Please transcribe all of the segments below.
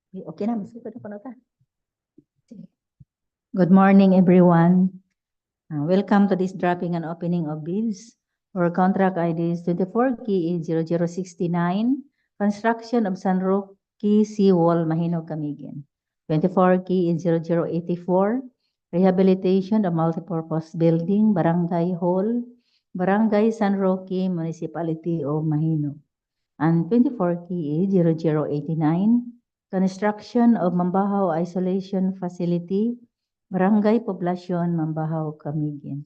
Okay na, mas ito na ta. Good morning, everyone. Welcome to this dropping and opening of bids for contract IDs 24K0069, construction of San Roque Seawall, Mahinog, Camiguin. 24K0084, rehabilitation of multipurpose building, Barangay Hall, Barangay San Roque, Municipality of Mahinog. And 24K0089, construction of Mambajao Isolation Facility, Barangay Poblacion, Mambajao, Camiguin.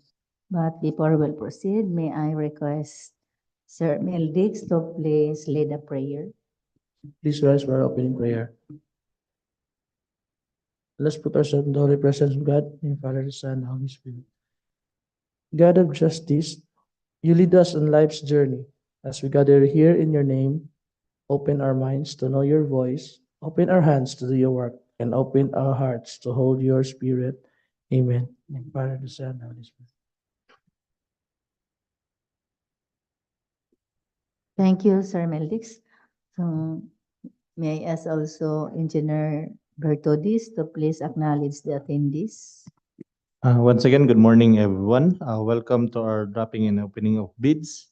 But before we proceed, may I request Sir Meldix to please lead a prayer. Please rise for our opening prayer. Let's put ourselves in the holy presence of God, in Father, the Son, and the Holy Spirit. God of justice, you lead us on life's journey. As we gather here in your name, open our minds to know your voice, open our hands to do your work, and open our hearts to hold your spirit. Amen. In Father, the Son, and the Holy Spirit. Thank you, Sir Meldix. So, may I ask also Engineer Bertodis to please acknowledge the attendees. Once again, good morning, everyone. Welcome to our dropping and opening of bids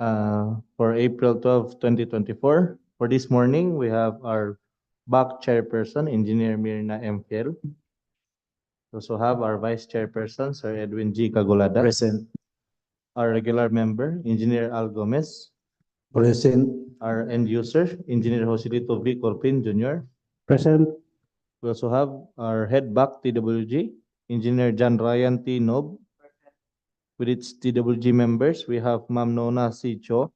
for April 12, 2024. For this morning, we have our back chairperson, Engineer Mirna M. Fiel. We also have our vice chairperson, Sir Edwin G. Cagolada. Present. Our regular member, Engineer Al Gomez. Present. Our end user, Engineer Joselito V. Corpin Jr. Present. We also have our head back TWG, Engineer John Ryan T. Nob. With its TWG members, we have Ma'am Nona C. Cho,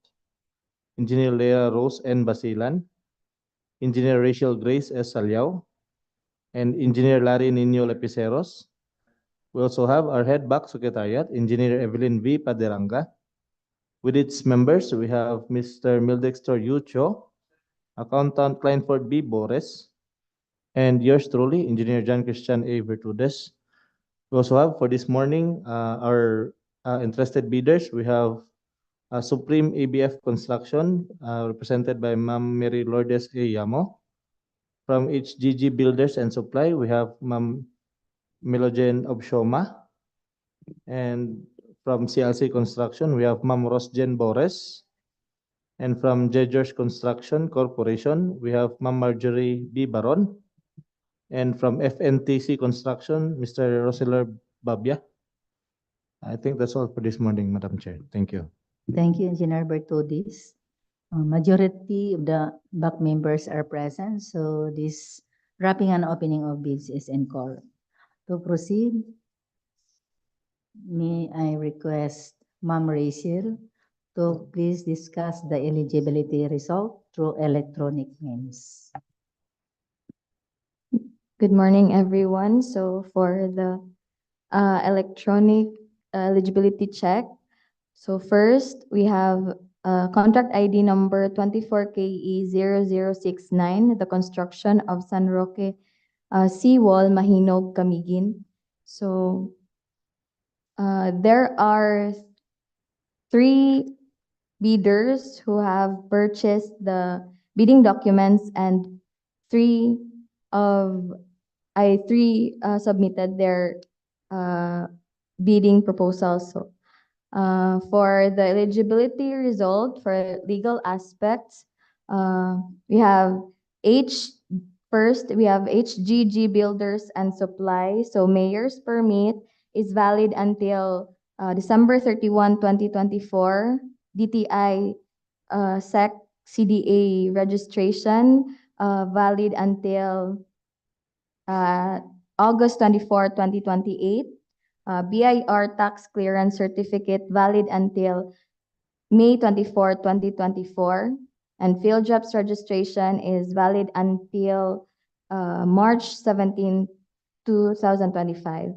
Engineer Leah Rose N. Basilan, Engineer Rachel Grace S. Salyao, and Engineer Larry Nino Lepiceros. We also have our head back secretariat, Engineer Evelyn V. Paderanga. With its members, we have Mr. Mildexter Yu Cho, Accountant Clientford B. Bores, and yours truly, Engineer John Christian A. Virtudes. We also have for this morning our interested bidders. We have Supreme ABF Construction, represented by Ma'am Mary Lourdes A. Yamo. From HGG Builders and Supply, we have Ma'am Melogen Obshoma. And from CLC Construction, we have Ma'am Rosjen Bores. And from Jedgers Construction Corporation, we have Ma'am Marjorie B. Baron. And from FNTC Construction, Mr. Roseler Babia. I think that's all for this morning, Madam Chair. Thank you. Thank you, Engineer Bertodis. Majority of the back members are present, so this wrapping and opening of bids is in call. To proceed, may I request Ma'am Rachel to please discuss the eligibility result through electronic means. Good morning, everyone. So for the electronic eligibility check, so first we have contract ID number 24KE0069, the construction of San Roque Seawall, Mahinog, Camiguin. So there are 3 bidders who have purchased the bidding documents, and 3 submitted their bidding proposals. So, for the eligibility result for legal aspects, we have we have HGG Builders and Supply. So mayor's permit is valid until December 31, 2024. DTI SEC CDA registration valid until August 24, 2028. BIR tax clearance certificate valid until May 24, 2024. And field jobs registration is valid until March 17, 2025.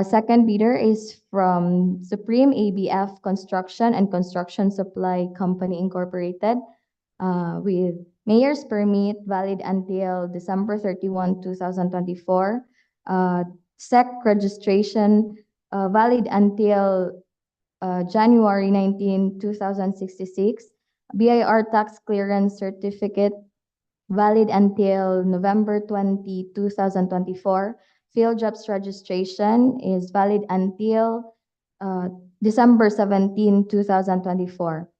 Second bidder is from Supreme ABF Construction and Construction Supply Company Incorporated with mayor's permit valid until December 31, 2024. SEC registration valid until January 19, 2066. BIR tax clearance certificate valid until November 20, 2024. Field jobs registration is valid until December 17, 2024.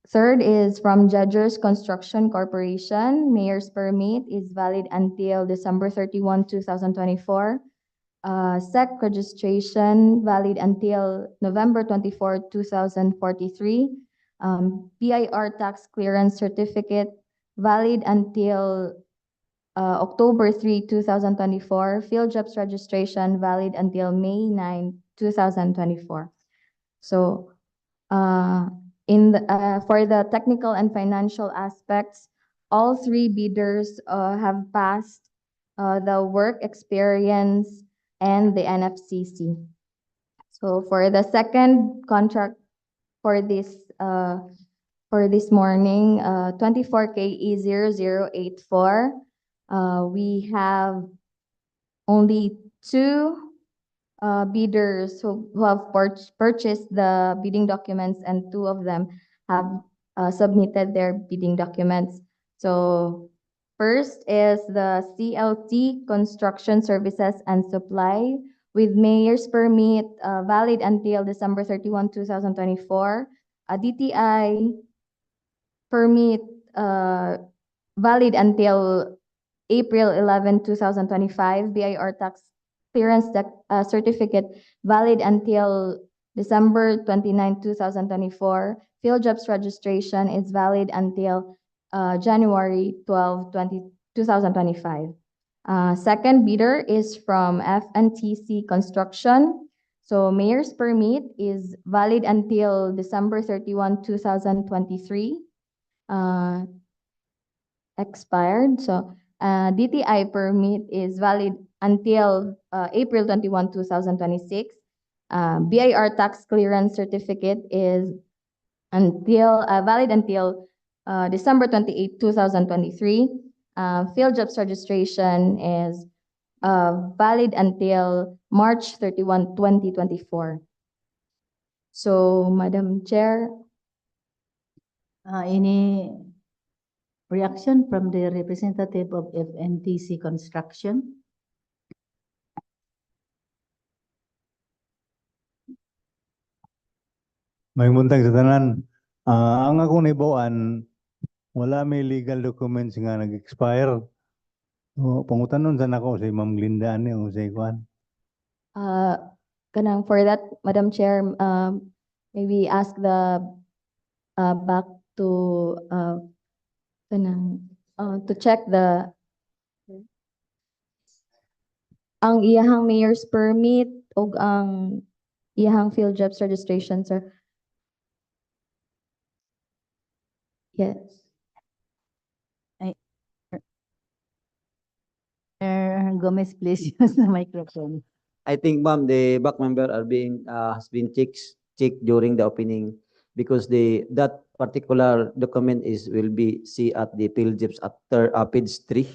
Third is from Judges Construction Corporation. Mayor's permit is valid until December 31, 2024. SEC registration valid until November 24, 2043. BIR tax clearance certificate valid until October 3, 2024. Field jobs registration valid until May 9, 2024. So for the technical and financial aspects, all three bidders have passed the work experience and the NFCC. So for the second contract for this morning, 24KE0084, we have only two bidders who have purchased the bidding documents, and two of them have submitted their bidding documents. So first is the CLT Construction Services and Supply with mayor's permit valid until December 31, 2024. A DTI permit valid until April 11, 2025. BIR tax clearance certificate valid until December 29, 2024. Field jobs registration is valid until January 12, 2025. Second bidder is from FNTC Construction. So mayor's permit is valid until December 31, 2023. Expired. So DTI permit is valid until April 21, 2026. BIR tax clearance certificate is valid until December 28, 2023. Field jobs registration is valid until March 31, 2024. So, Madam Chair, Any reaction from the representative of FNTC Construction? May buntag sa tanan. Ang akong nibuan, wala may legal documents nga nag-expire. So, pangutanon sa nako si Ma'am Glinda ani o sa ikuan. for that, Madam Chair, maybe ask the back to to check ang iyahang mayor's permit o ang iyahang field jobs registration, sir. Yes. Gomez, please use the microphone. I think, ma'am, the back member are being has been checked during the opening because that particular document will be see at the PhilJIPs after page 3,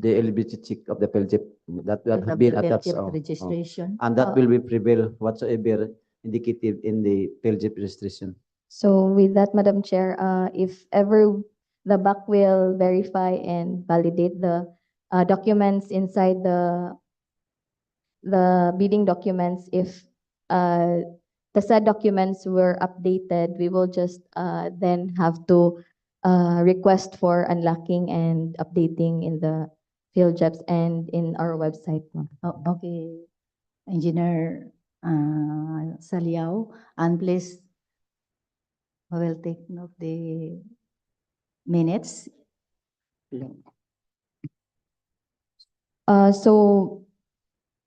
the eligibility check of the PhilJIP that have been attached, Registration. and that will be prevail whatsoever indicated in the PhilJIP registration. So with that, Madam Chair, if ever the back will verify and validate the documents inside the bidding documents, if the said documents were updated, we will just then have to request for unlocking and updating in the field jobs and in our website. Oh, okay. Engineer Saliao, and please, we will take note the minutes. So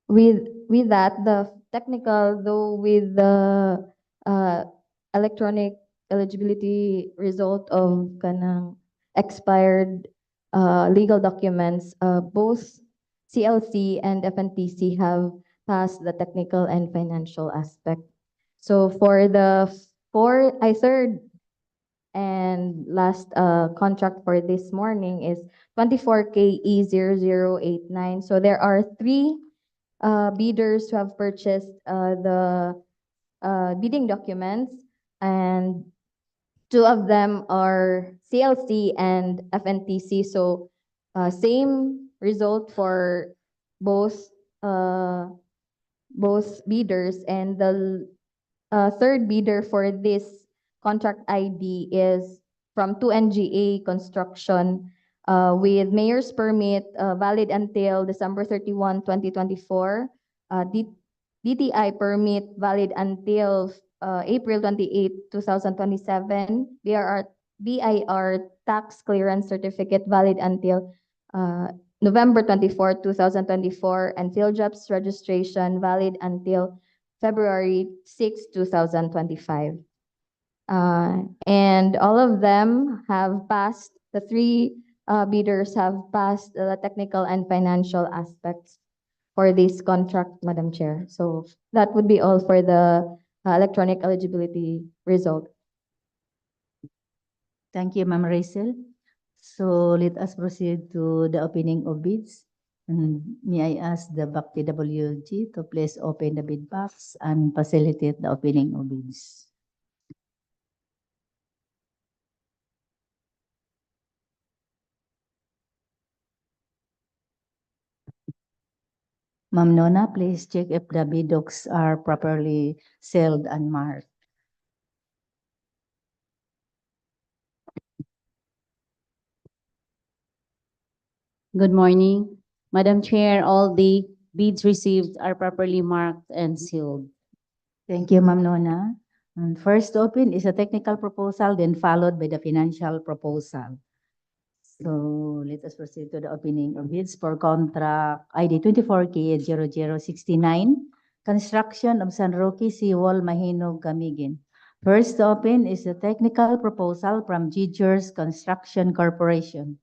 with that, the technical, though with the electronic eligibility result of kanang expired legal documents, both CLC and FNTC have passed the technical and financial aspect. So for the third and last contract for this morning is 24KE0089. So there are three bidders who have purchased the bidding documents, and Two of them are CLC and FNTC. So same result for both uh, both bidders, and the third bidder for this contract ID is from 2NGA Construction with mayor's permit valid until December 31, 2024. DTI permit valid until April 28, 2027. BIR tax clearance certificate valid until November 24, 2024, and PhilJobs registration valid until February 6, 2025. And all of them have passed, the three bidders have passed the technical and financial aspects for this contract, Madam Chair. So that would be all for the electronic eligibility result. Thank you, Ma'am Rachel. So let us proceed to the opening of bids. And may I ask the BAC PWG to please open the bid box and facilitate the opening of bids. Ma'am Nona, please check if the bid docs are properly sealed and marked. Good morning. Madam Chair, all the bids received are properly marked and sealed. Thank you, Ma'am Nona. And first open is a technical proposal, then followed by the financial proposal. So let us proceed to the opening of bids for contract ID 24K0069, construction of San Roque Seawall Mahinog Camiguin. First open is a technical proposal from Gingers Construction Corporation.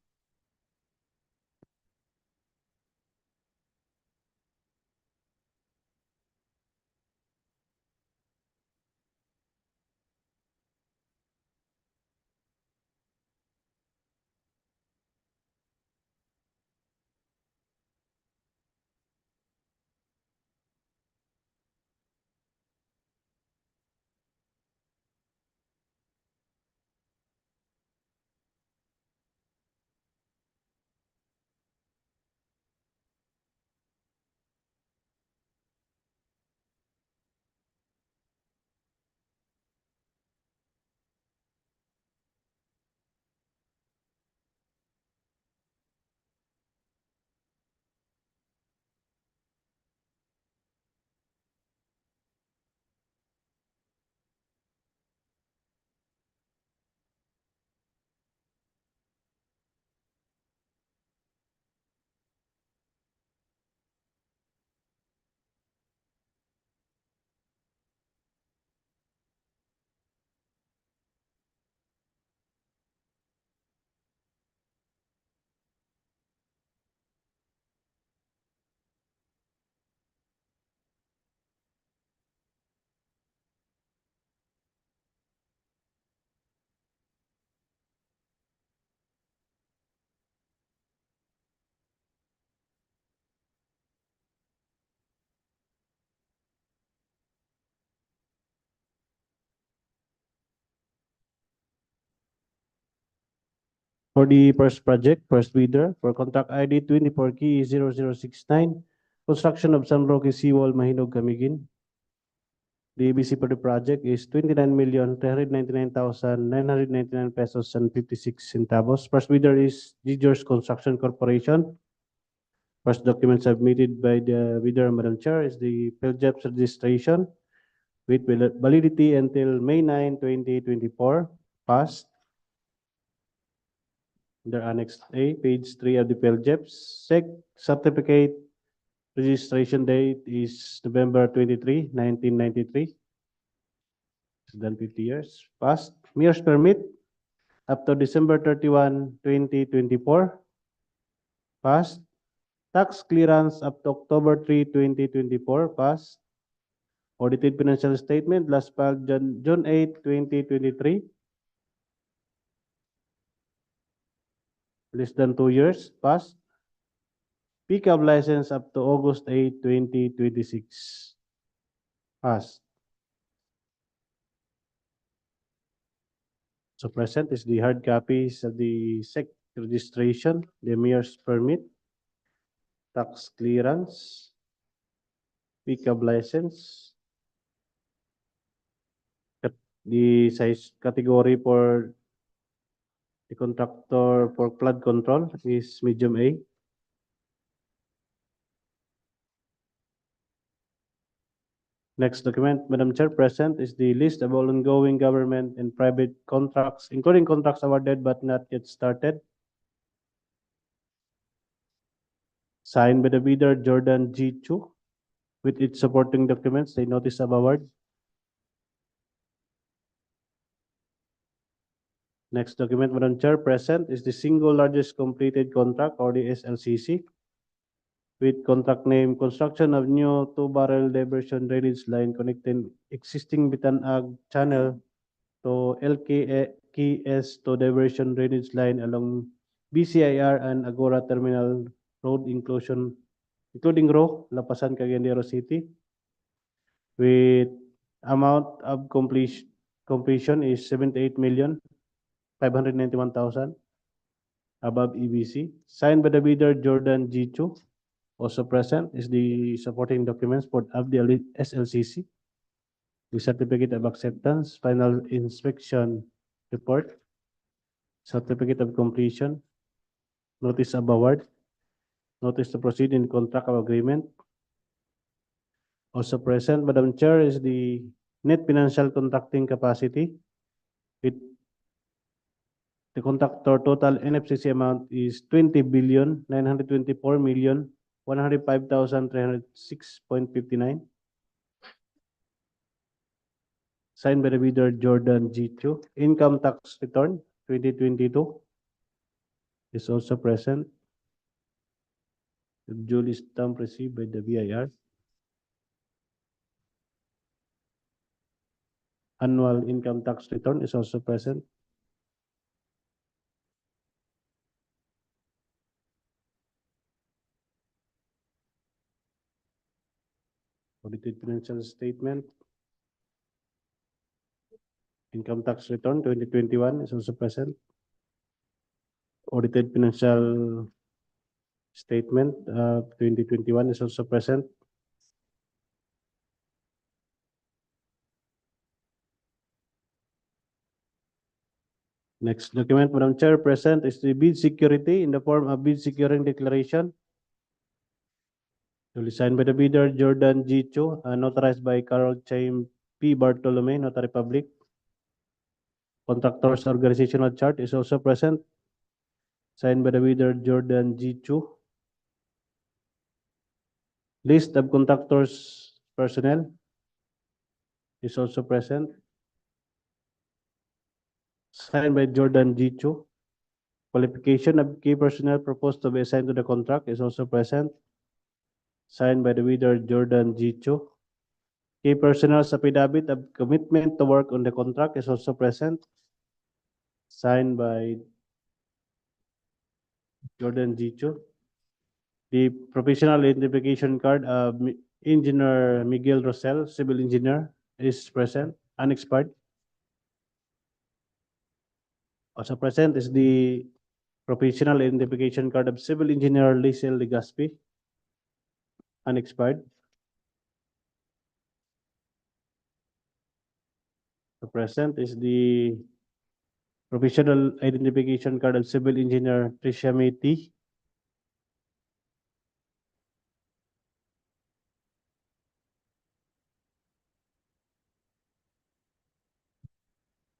For the first project, first bidder for contract ID 24K0069, construction of San Roque Seawall Mahinog Camiguin. The ABC for the project is 29,399,999 pesos and 56 centavos. First bidder is Gingers Construction Corporation. First document submitted by the bidder, Madam Chair, is the PhilJobs registration with validity until May 9, 2024, passed. Under Annex A, page 3 of the PhilJobs. Certificate registration date is November 23, 1993. It's done 50 years. Passed. Mayor's permit up to December 31, 2024. Passed. Tax clearance up to October 3, 2024. Passed. Audited financial statement last filed June 8, 2023. Less than 2 years. Passed. Pickup license up to August 8, 2026. Passed. So present is the hard copies of the SEC registration, the mayor's permit, tax clearance, pickup license, the size category for the contractor for flood control is medium A. Next document, Madam Chair, present is the list of all ongoing government and private contracts, including contracts awarded but not yet started. Signed by the bidder Jordan G. Chu with its supporting documents, the notice of award. Next document, Madam Chair, present is the single largest completed contract or the SLCC with contract name construction of new two-barrel diversion drainage line connecting existing Bitanag channel to LKS to diversion drainage line along BCIR and Agora Terminal Road including Roque, Lapasan, Cagayan de Oro City with amount of completion is 78,591,000 above EBC. Signed by the bidder Jordan G. Chu. Also present is the supporting documents for of the SLCC, the certificate of acceptance, final inspection report, certificate of completion, notice of award, notice to proceed in contract of agreement. Also present, Madam Chair, is the net financial contracting capacity with the contractor total NFCC amount is 20,924,105,306.59. Signed by the bidder Jordan G. Chu. Income tax return 2022 is also present. Duly stamp received by the BIR. Annual income tax return is also present. Audited financial statement. Income tax return 2021 is also present. Audited financial statement 2021 is also present. Next document, Madam Chair, present is the bid security in the form of bid securing declaration. Duly signed by the bidder Jordan G. Chu and notarized by Carol Chaim P. Bartolome, Notary Public. Contractors organizational chart is also present. Signed by the bidder Jordan G. Chu. List of contractors personnel is also present. Signed by Jordan G. Chu. Qualification of key personnel proposed to be assigned to the contract is also present. Signed by the bidder Jordan G. Chu. Key personnel's affidavit of commitment to work on the contract is also present. Signed by Jordan G. Chu. The professional identification card of Engineer Miguel Rosell, civil engineer, is present, unexpired. Also present is the professional identification card of civil engineer Lisel Legaspi, unexpired. So present is the professional identification card of civil engineer Tricia Meti.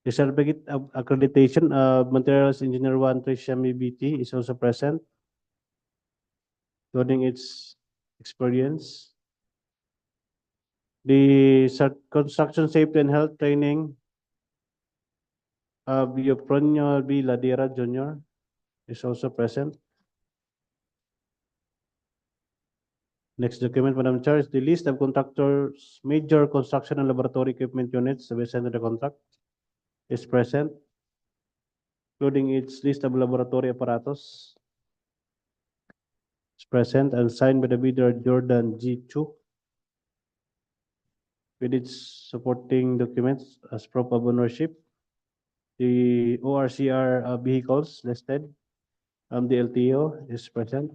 The certificate of accreditation of Materials Engineer 1 Tricia Meti is also present, showing its experience. The construction safety and health training of Eupronio B. Ladera Jr. is also present. Next document, Madam Chair, is the list of contractors, major construction and laboratory equipment units to be assigned to the contract is present, including its list of laboratory apparatus. Is present and signed by the bidder Jordan G. Chu with its supporting documents as proof of ownership. the ORCR vehicles listed. The LTO is present.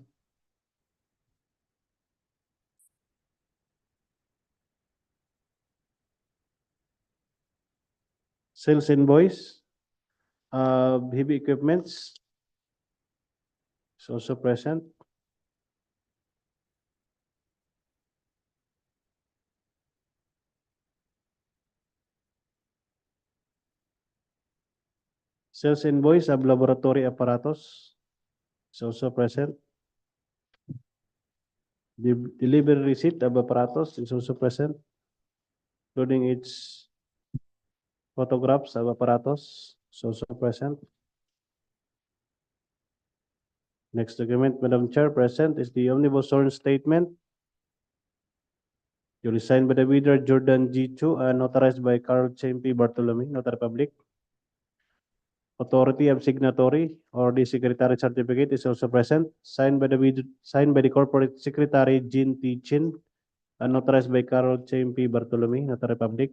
Sales invoice, heavy equipments is also present. Sales invoice of laboratory apparatus is also present. The delivery receipt of apparatus is also present, including its photographs of apparatus is also present. Next document, Madam Chair, present is the omnibus sworn statement duly signed by the bidder Jordan G. Chu and notarized by Carl Chempi Bartolome, Notary Public. Authority of signatory or the secretary certificate is also present, signed by the corporate secretary Jean T. Chin and notarized by Carl Chempi Bartolome, Notary Public.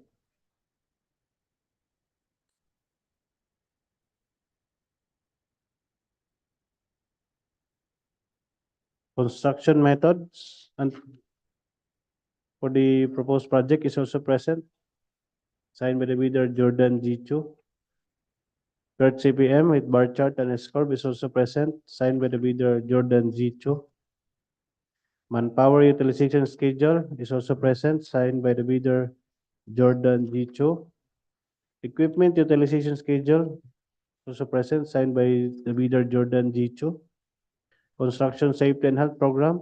Construction methods and for the proposed project is also present, signed by the bidder Jordan G. Chu. Third CPM with bar chart and S-curve is also present, signed by the bidder Jordan G. Chu. Manpower utilization schedule is also present, signed by the bidder Jordan G. Chu. Equipment utilization schedule also present, signed by the bidder Jordan G. Chu. Construction safety and health program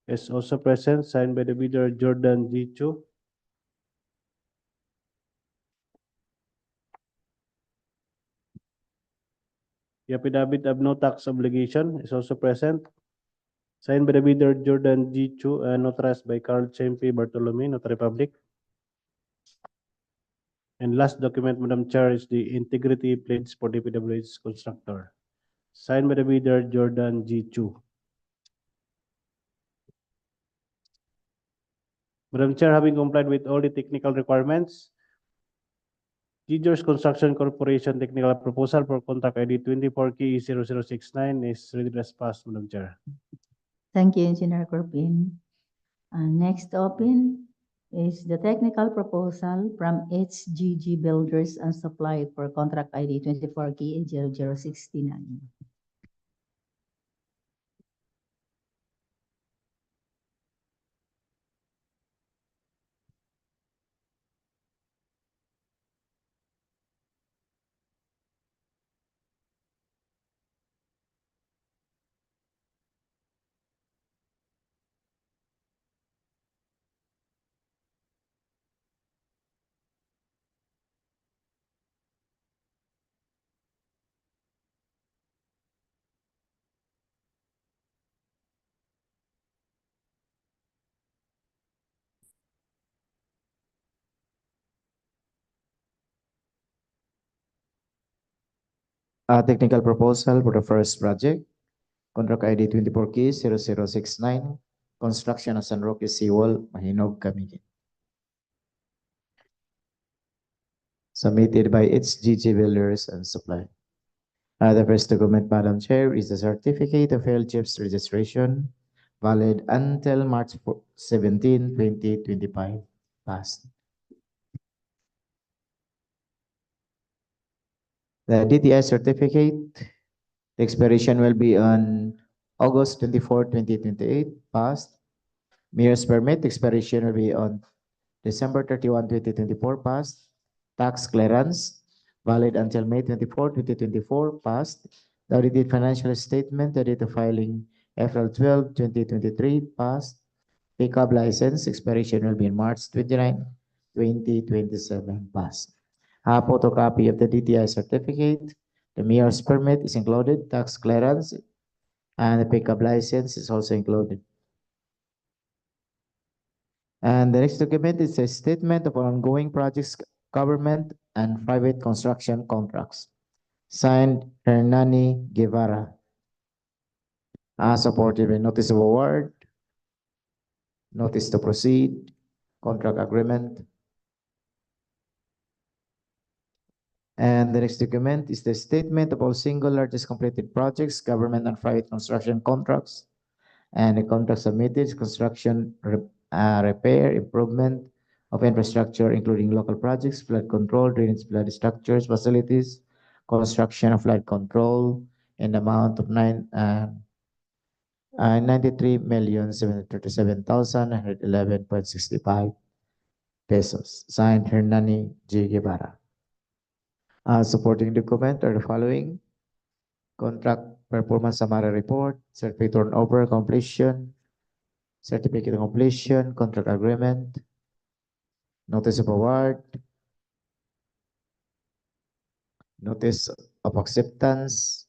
is also present, signed by the bidder Jordan G. Chu. The affidavit of no tax obligation is also present, signed by the bidder Jordan G. Chu and notarized by Carl Chempi Bartolome, Notary Public. And last document, Madam Chair, is the integrity pledge for DPWH constructor, signed by the bidder Jordan G. Chu. Madam Chair, having complied with all the technical requirements, Teachers Construction Corporation technical proposal for contract ID 24K0069 is ready to pass, Madam Chair. Thank you, Engineer Corpin. Next open is the technical proposal from HGG Builders and Supply for contract ID 24K0069. Technical proposal for the first project, contract ID 24K0069, construction of San Roque Seawall, Mahinog, Camiguin. Submitted by HGG Builders and Supply. The first document, Madam Chair, is the certificate of LGF's registration, valid until March 17, 2025. Passed. The DTI certificate, the expiration will be on August 24, 2028. Passed. Mayor's permit, expiration will be on December 31, 2024. Passed. Tax clearance, valid until May 24, 2024. Passed. The audited financial statement, the date of filing April 12, 2023. Passed. Pickup license, expiration will be in March 29, 2027. Passed. A photocopy of the DTI certificate, the mayor's permit is included, tax clearance, and the pickup license is also included. And the next document is a statement of ongoing projects, government and private construction contracts. Signed, Hernani Guevara. Supported by notice of award, notice to proceed, contract agreement, And the next document is the statement of all single largest completed projects, government and private construction contracts, and the contract submitted, construction, repair, improvement of infrastructure, including local projects, flood control, drainage, flood structures, facilities, construction of flood control, in the amount of 93,737,911.65 pesos. Signed, Hernani G. Guevara. Supporting document are the following: contract performance summary report, certificate turnover completion, certificate of completion, contract agreement, notice of award, notice of acceptance,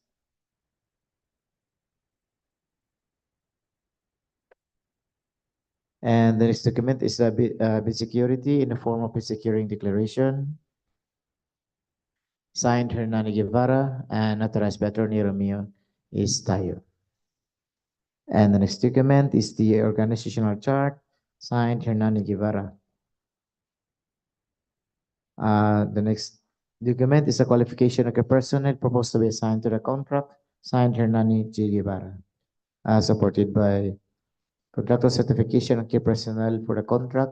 and the next document is a bid security in the form of bid securing declaration, signed Hernani Guevara and authorized by Attorney Romeo Tayo. And the next document is the organizational chart, signed Hernani Guevara. The next document is a qualification of the personnel proposed to be assigned to the contract, signed Hernani G. Guevara. Supported by contractor certification of key personnel for the contract,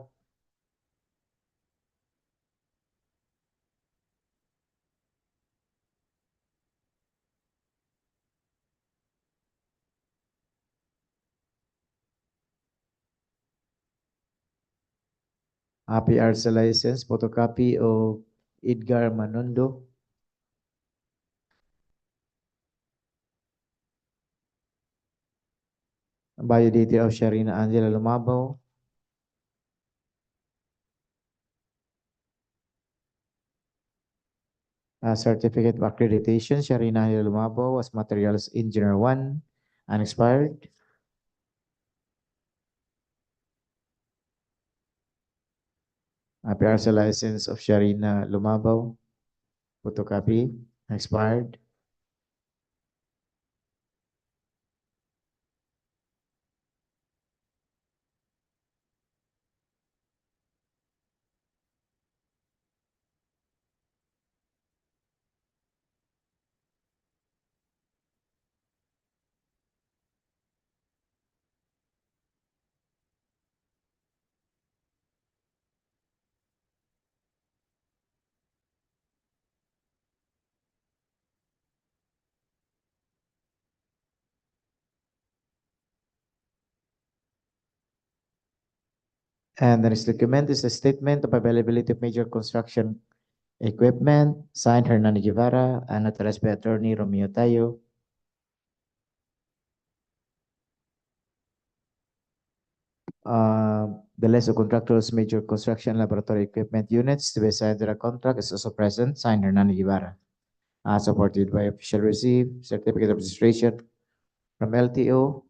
PRC license, photocopy of Edgar Manondo, biodata of Sharina Angela Lumabo, certificate of accreditation, Sharina Angela Lumabo as materials engineer 1, unexpired. PRC license of Sharina Lumabo, photocopy, expired. And the next document is a statement of availability of major construction equipment, signed Hernani Guevara and authorized by Attorney Romeo Tayo. The list of contractors' major construction laboratory equipment units to be assigned to the contract is also present, signed Hernani Guevara. Supported by official receipt, certificate of registration from LTO,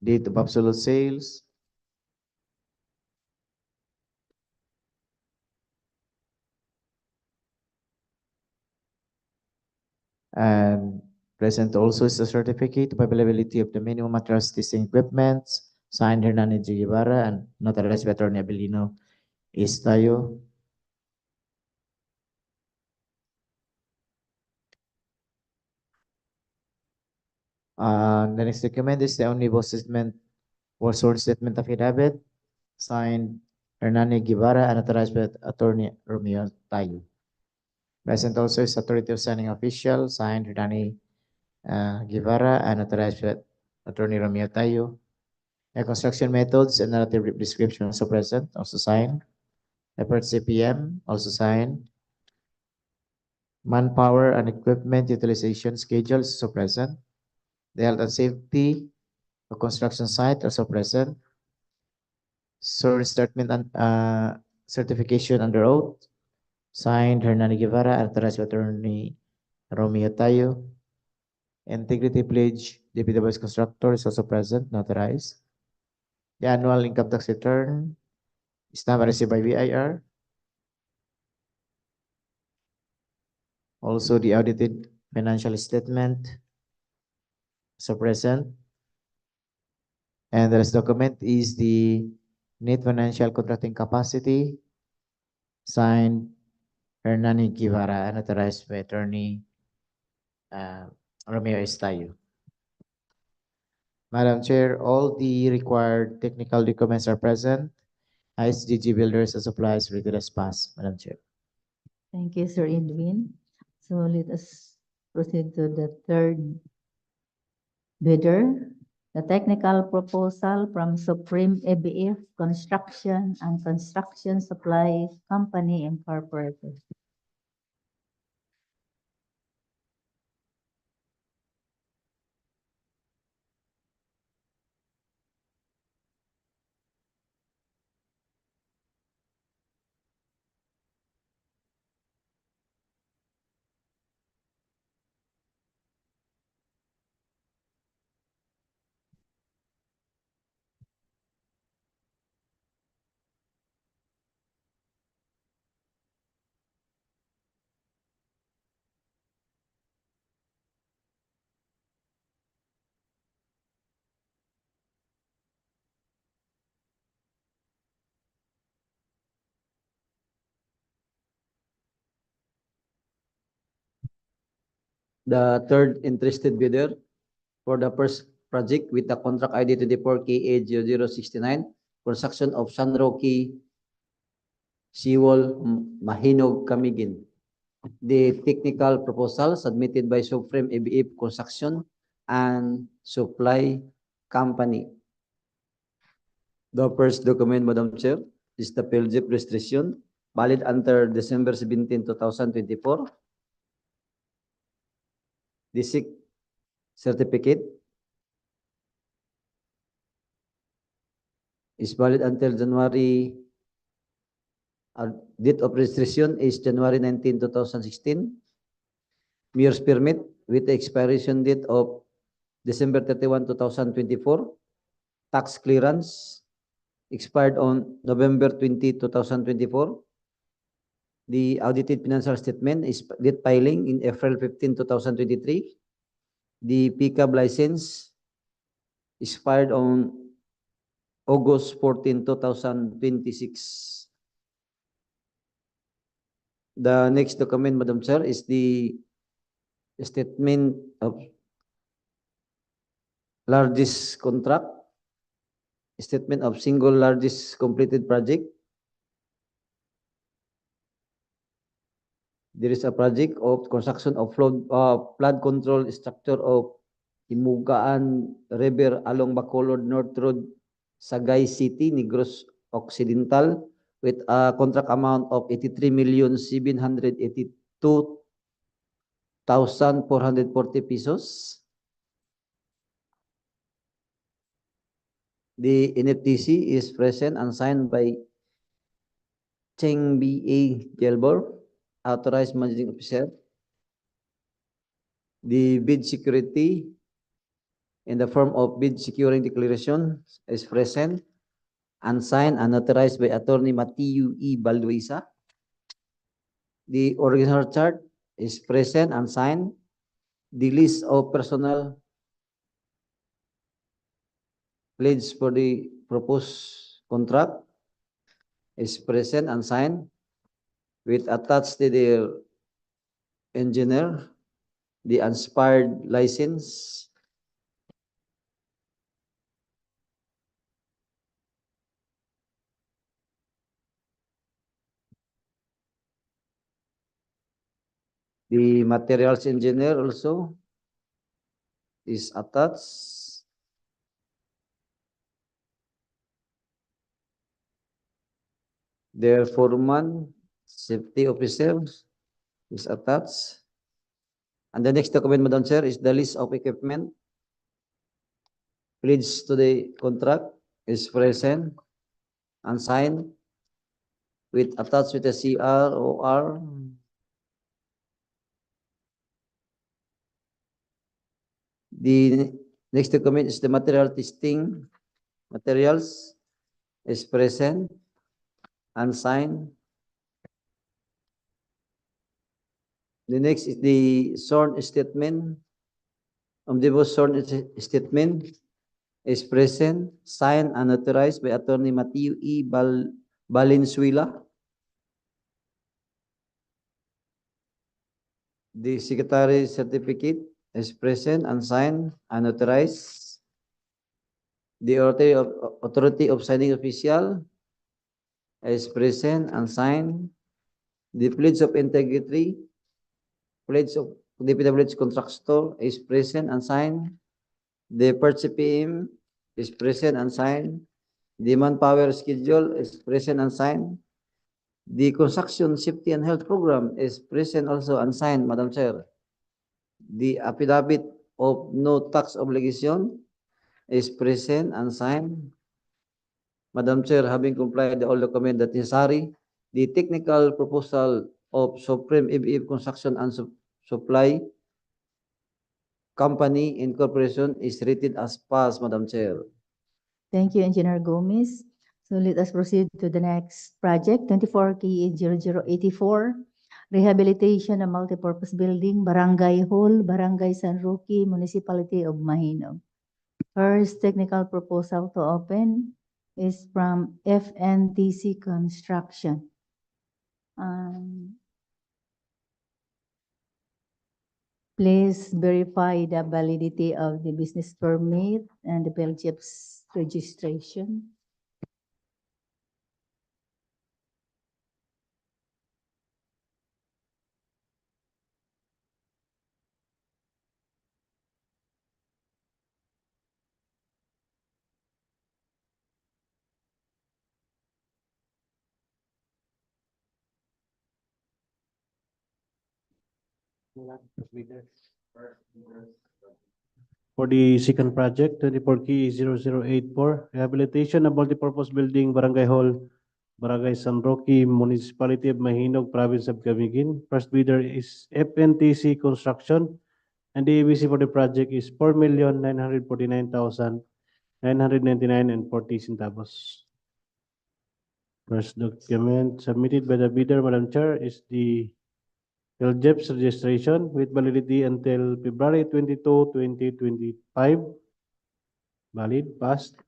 date of absolute sales, and present also is the certificate of availability of the minimum materials testing equipment, signed Hernani G. Guevara and notarized by Attorney Abelino Tayo. The next document is the omnibus statement or sworn statement affidavit, signed Hernani Guevara and authorized by Attorney Romeo Tayo. Present also is authority of signing official, signed Hernani Guevara and authorized by Attorney Romeo Tayo. The construction methods and narrative description also present, also signed. Effort CPM, also signed. Manpower and equipment utilization schedules also present. The health and safety of construction site also present. Sworn statement and certification under oath, signed Hernani Guevara and authorized by Attorney Romeo Tayo. Integrity pledge, DPWH constructor is also present, notarized. The annual income tax return is now received by VIR. Also, the audited financial statement, so present. And the last document is the net financial contracting capacity signed Hernani Guevara, notarized by attorney Romeo Estayo. Madam Chair, all the required technical documents are present. ISGG Builders and Supplies ready to pass, Madam Chair. Thank you, Sir Edwin. So let us proceed to the third bidder. The technical proposal from Supreme ABF Construction and Construction Supply Company Incorporated. The third interested bidder for the first project with the contract ID 24KA0069, construction of San Roque Seawall Mahinog Camiguin. The technical proposal submitted by Supreme ABF Construction and Supply Company. The first document, Madam Chair, is the PLGIP registration valid until December 17, 2024. The SIC certificate is valid until January, date of registration is January 19, 2016. Mayor's permit with the expiration date of December 31, 2024. Tax clearance expired on November 20, 2024. The audited financial statement is date filing in April 15, 2023. The PCAB license expired on August 14, 2026. The next document, Madam Chair, is the statement of largest contract, statement of single largest completed project. There is a project of construction of flood control structure of Himugaan River along Bacolod North Road, Sagay City, Negros Occidental, with a contract amount of 83,782,440 pesos. The NFTC is present and signed by Cheng B.A. Gelbor, authorized managing officer. The bid security in the form of bid securing declaration is present and signed and authorized by Attorney Matthew E. Balduisa. The organizer chart is present and signed. The list of personnel pledged for the proposed contract is present and signed with attached to the engineer, the expired license, the materials engineer also is attached. Their foreman, safety officer is attached. And the next document, Madam Chair, is the list of equipment pledged to the contract is present and signed with attached with the CROR. The next document is the material testing materials is present and signed. The next is the sworn statement, omnibus sworn statement is present, signed and authorized by Attorney Matthew E. Valenzuela. The Secretary Certificate is present and signed and authorized. The authority of signing official is present and signed. The pledge of integrity, pledge of DPWH contractor is present and signed. The PM is present and signed. The manpower schedule is present and signed. The construction safety and health program is present also and signed, Madam Chair. The affidavit of no tax obligation is present and signed. Madam Chair, having complied with all documents that necessary, the technical proposal of Supreme EBF Construction and Supply Company Incorporation is rated as passed, Madam Chair. Thank you, Engineer Gomez. So let us proceed to the next project, 24 KE 0084, Rehabilitation of Multipurpose Building, Barangay Hall, Barangay San Roque, Municipality of Mahinog. First technical proposal to open is from FNTC Construction. Please verify the validity of the business permit and the Belgium's registration. For the second project, 24 key 0084, rehabilitation of multipurpose building, Barangay Hall, Barangay San Roque, Municipality of Mahinog, Province of Camiguin. First bidder is FNTC Construction, and the ABC for the project is 4,949,999 and 40 centavos. First document submitted by the bidder, Madam Chair, is the LJEP's registration with validity until February 22, 2025. Valid, passed.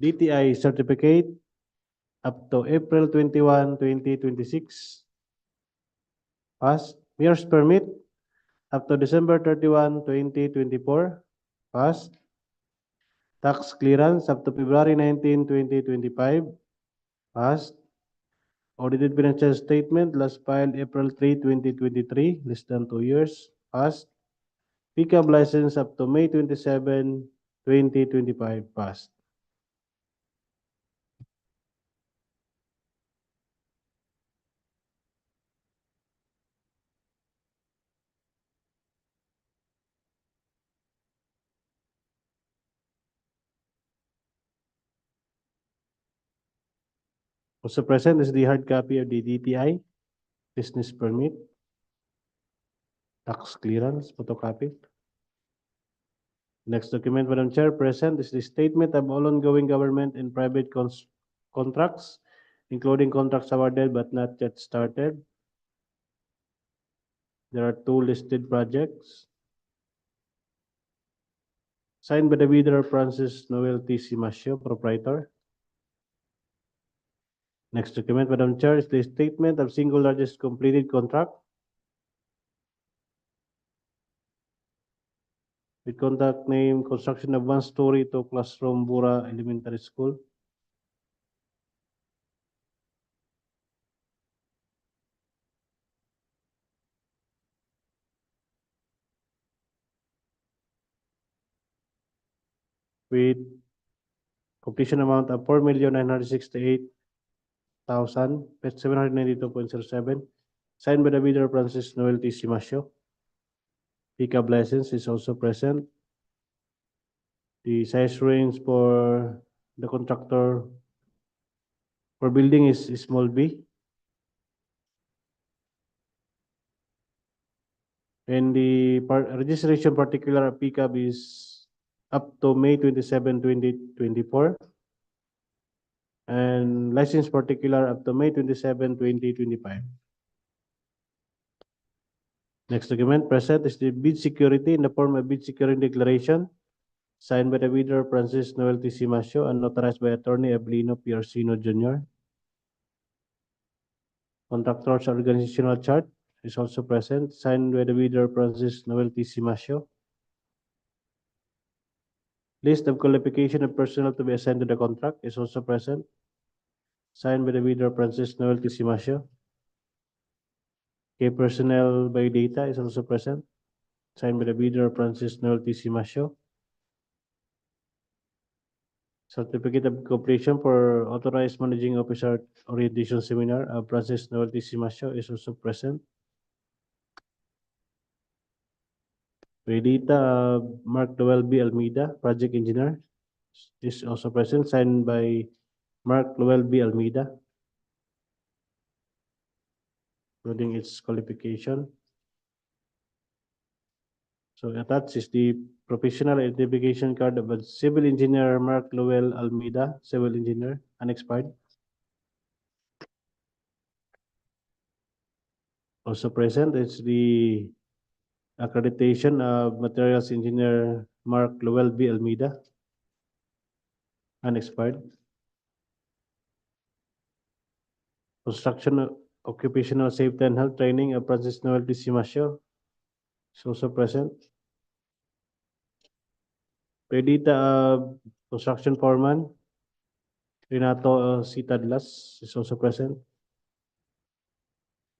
DTI certificate up to April 21, 2026. Passed. Mayor's permit up to December 31, 2024. Passed. Tax clearance up to February 19, 2025. Passed. Audited financial statement last filed April 3, 2023, less than 2 years. Passed. Pickup license up to May 27, 2025. Passed. Also present is the hard copy of the DTI, business permit, tax clearance, photocopy. Next document, Madam Chair, present is the statement of all ongoing government and private contracts, including contracts awarded but not yet started. There are 2 listed projects. Signed by the bidder Francis Noel T. Simasio, proprietor. Next document, Madam Chair, is the statement of single largest completed contract with contract name construction of 1-story to classroom Bura Elementary School. With completion amount of 4,968,792.07, signed by the bidder Francis Noel T. Simasio. Pickup license is also present. The size range for the contractor for building is small b. And the registration particular pickup is up to May 27, 2024. And license particular up to May 27, 2025. Next document present is the bid security in the form of bid security declaration signed by the bidder Francis Noel T. Simasio and notarized by Attorney Abelino P. Orsino Jr. Contractor's organizational chart is also present, signed by the bidder Francis Noel T. Simasio. List of qualification of personnel to be assigned to the contract is also present, signed by the bidder Francis Noel T. Simasio. Key personnel by data is also present, signed by the bidder Francis Noel T. Simasio. Certificate of completion for authorized managing officer orientation seminar of Francis Noel T. Simasio is also present. Redita Mark Noel B. Almeida, project engineer, is also present, signed by Mark Noel B. Almeida, including its qualification. So attached is the professional identification card of a civil engineer Mark Lowell Almeida, civil engineer, unexpired. Also present is the accreditation of materials engineer Mark Lowell B. Almeida, unexpired. Construction occupational safety and health training of Francis Noel D. Simasio is also present. Predita construction foreman Renato C. Tadlas is also present.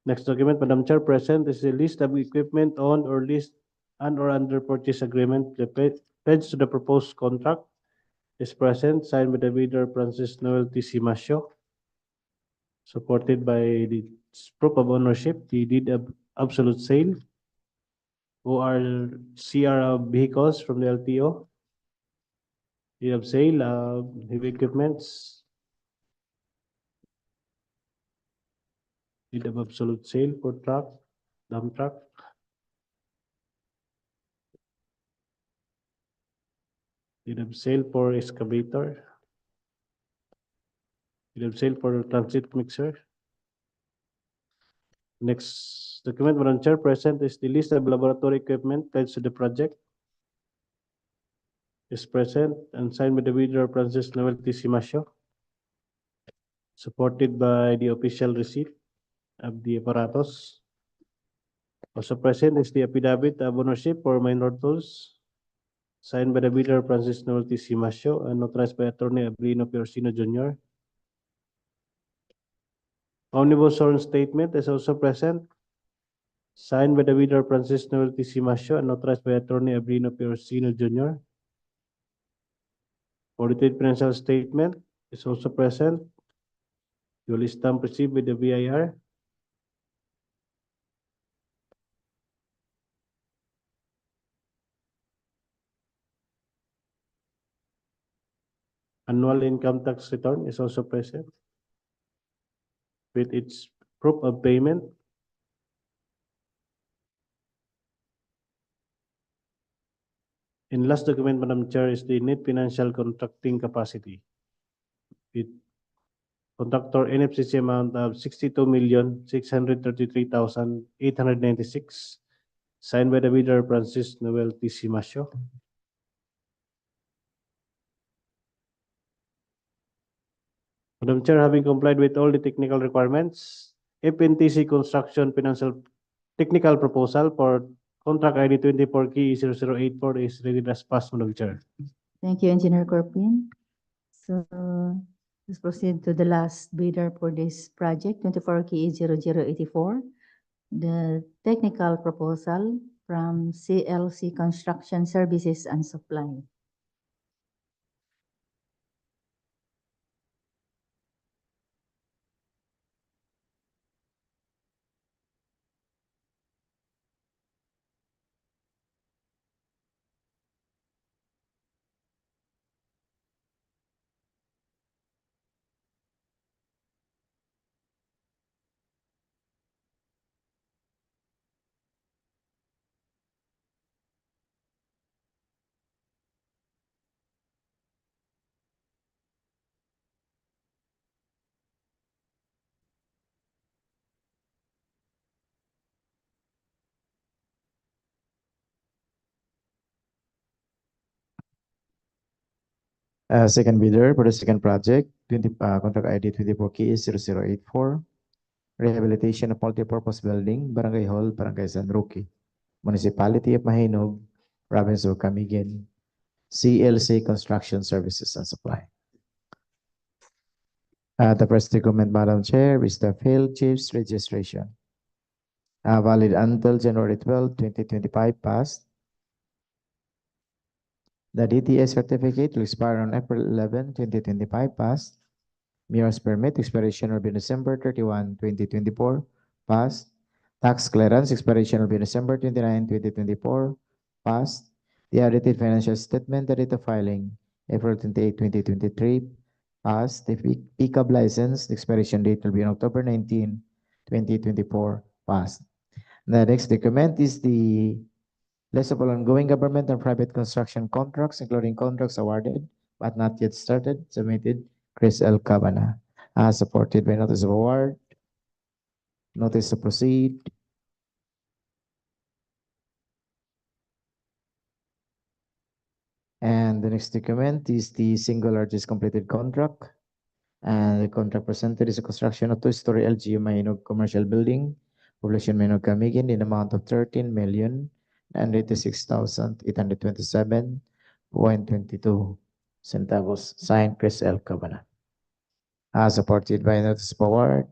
Next document, Madam Chair, present is a list of equipment on or list and or under purchase agreement pledged to the proposed contract is present, signed by the bidder Francis Noel T. Simasio, supported by the proof of ownership, the deed of absolute sale, CR vehicles from the LTO, deed of sale, heavy equipments, deed of absolute sale for truck, dump truck, deed of sale for excavator, deed of sale for transit mixer. Next document, Madam Chair, present is the list of laboratory equipment pledged to the project. Is present and signed by the bidder Francis Noel T. Simasio, supported by the official receipt of the apparatus. Also present is the affidavit of ownership for minor tools, signed by the bidder Francis Noel T. Simasio and notarized by Attorney Abelino P. Orsino Jr. Omnibus sworn statement is also present, signed by the bidder Francis Noel T. Simasio and notarized by Attorney Abelino P. Orsino Jr. Audited financial statement is also present, duly stamped received with the VIR. Annual income tax return is also present with its proof of payment. In last document, Madam Chair, is the net financial contracting capacity with contractor NFCC amount of 62,633,896, signed by the bidder Francis Noel T. Simasio. Madam Chair, having complied with all the technical requirements, FNTC Construction Financial Technical Proposal for Contract ID 24K0084 is ready as passed, Madam Chair. Thank you, Engineer Corpin. So let's proceed to the last bidder for this project, 24K0084. The technical proposal from CLC Construction Services and Supply. Second bidder for the second project, contract ID 24K0084, rehabilitation of multipurpose building, Barangay Hall, Barangay San Roque, Municipality of Mahinog, Province of Camiguin, CLC Construction Services and Supply. The first document, Madam Chair, is the field chief's registration. Valid until January 12, 2025 passed. The DTS certificate will expire on April 11, 2025 passed. Mayor's permit expiration will be December 31, 2024 passed. Tax clearance expiration will be December 29, 2024 passed. The audited financial statement, the date of filing, April 28, 2023 passed. The PCAB license, the expiration date will be on October 19, 2024 passed. The next document is the list of all ongoing government and private construction contracts, including contracts awarded but not yet started, submitted, Chris L. Cabana, supported by notice of award, notice to proceed, and the next document is the single largest completed contract. And the contract presented is a construction of two-story LGU Mahinog commercial building, Poblacion Mahinog Camiguin, in amount of 13,986,827.22 centavos, signed Chris L. Cabana. Supported by notice of award,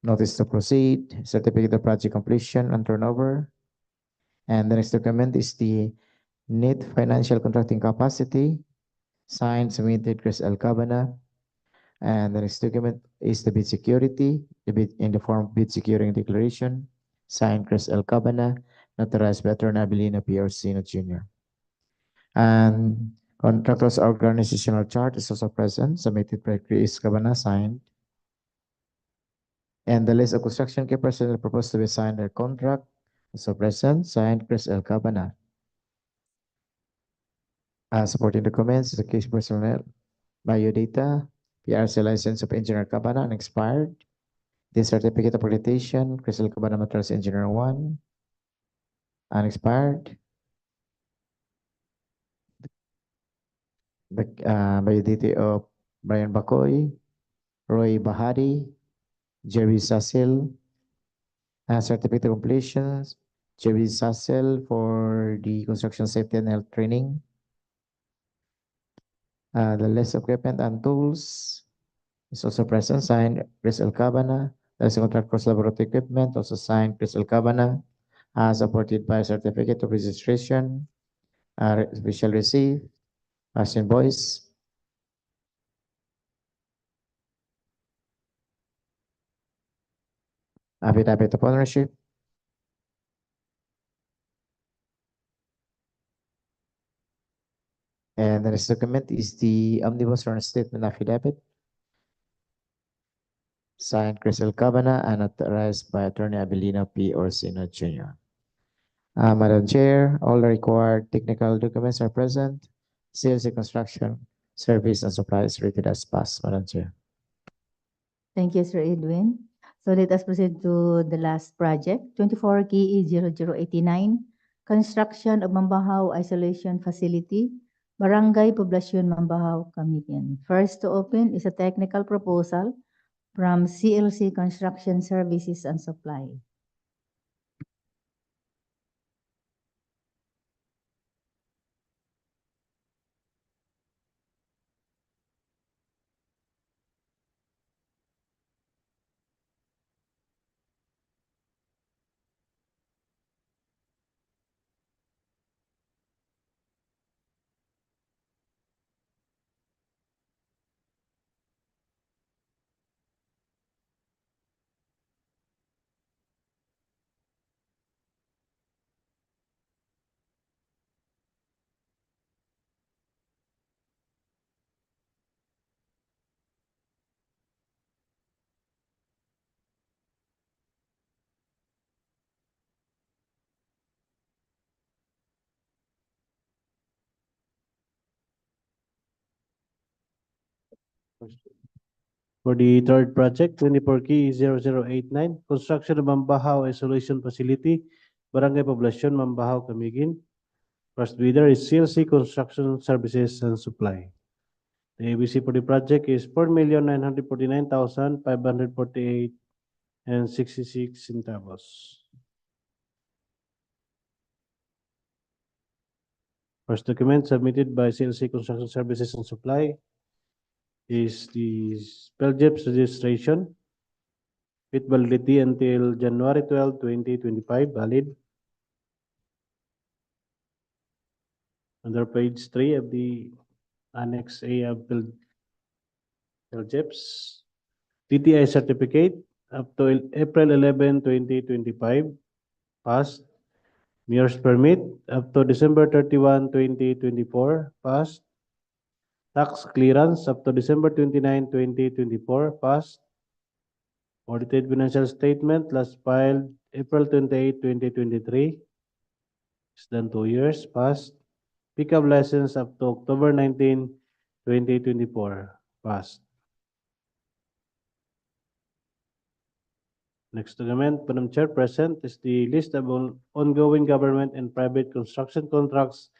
notice to proceed, certificate of project completion and turnover. And the next document is the net financial contracting capacity, signed, submitted, Chris L. Cabana. And the next document is the bid security, the bid in the form of bid securing declaration, signed, Chris L. Cabana, notarized by Attorney Abilino PRC Jr. And contractor's organizational chart is also present, submitted by Chris Cabana, signed. And the list of construction key personnel proposed to be signed their contract, also present, signed, Chris L. Cabana. Supporting documents, the case personnel, biodata, PRC license of Engineer Cabana, unexpired. The certificate of accreditation, Chris L. Cabana Materials Engineer 1, unexpired. The biodata of Brian Bacoy, Roy Bahari, Jerry Sassel, certificate of completion, Jerry Sassel for the construction safety and health training. The list of equipment and tools is also present, signed, Chris L. Cabana. The list of contractors laboratory equipment, also signed, Chris L. Cabana, supported by certificate of registration, official receipt, as invoice. Affidavit of ownership. And the next document is the omnibus sworn statement affidavit, signed Chris L. Cabana and authorized by Attorney Abilino P. Orsino Jr. Madam Chair, all the required technical documents are present. CLC construction, service, and supplies rated as passed, Madam Chair. Thank you, Sir Edwin. So let us proceed to the last project, 24 KE 0089, construction of Mambajao Isolation Facility, Barangay Poblacion, Mambajao, Camiguin. First to open is a technical proposal from CLC Construction Services and Supply. For the third project, 24K 0089, construction of Mambajao Isolation Facility, Barangay Poblacion, Mambajao, Camiguin. First bidder is CLC Construction Services and Supply. The ABC for the project is 4,949,548 and 66 centavos. First document submitted by CLC Construction Services and Supply is the PhilJEPS registration with validity until January 12, 2025, valid. Under page 3 of the Annex A of PhilJEPS, TTI certificate up to April 11, 2025, passed. Mayor's permit up to December 31, 2024, passed. Tax clearance up to December 29, 2024, passed. Audited financial statement last filed April 28, 2023, less than 2 years, passed. Pickup license up to October 19, 2024, passed. Next document, Madam Chair, present is the list of ongoing government and private construction contracts,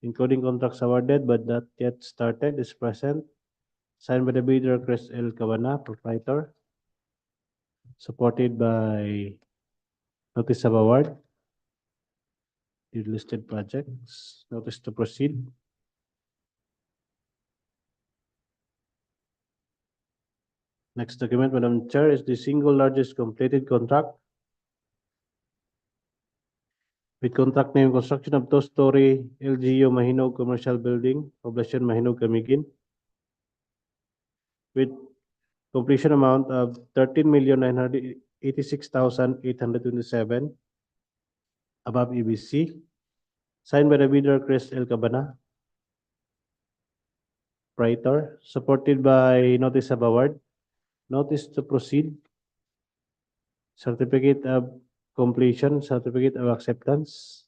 including contracts awarded but not yet started, is present. Signed by the bidder, Chris L. Cabana, proprietor. Supported by notice of award. The listed projects, notice to proceed. Next document, Madam Chair, is the single largest completed contract with contract name construction of two-story LGU Mahinog commercial building, Poblacion, Mahinog, Camiguin, with completion amount of 13,986,827 above EBC, signed by the bidder Chris L. Cabana, proprietor, supported by notice of award, notice to proceed, certificate of completion, certificate of acceptance.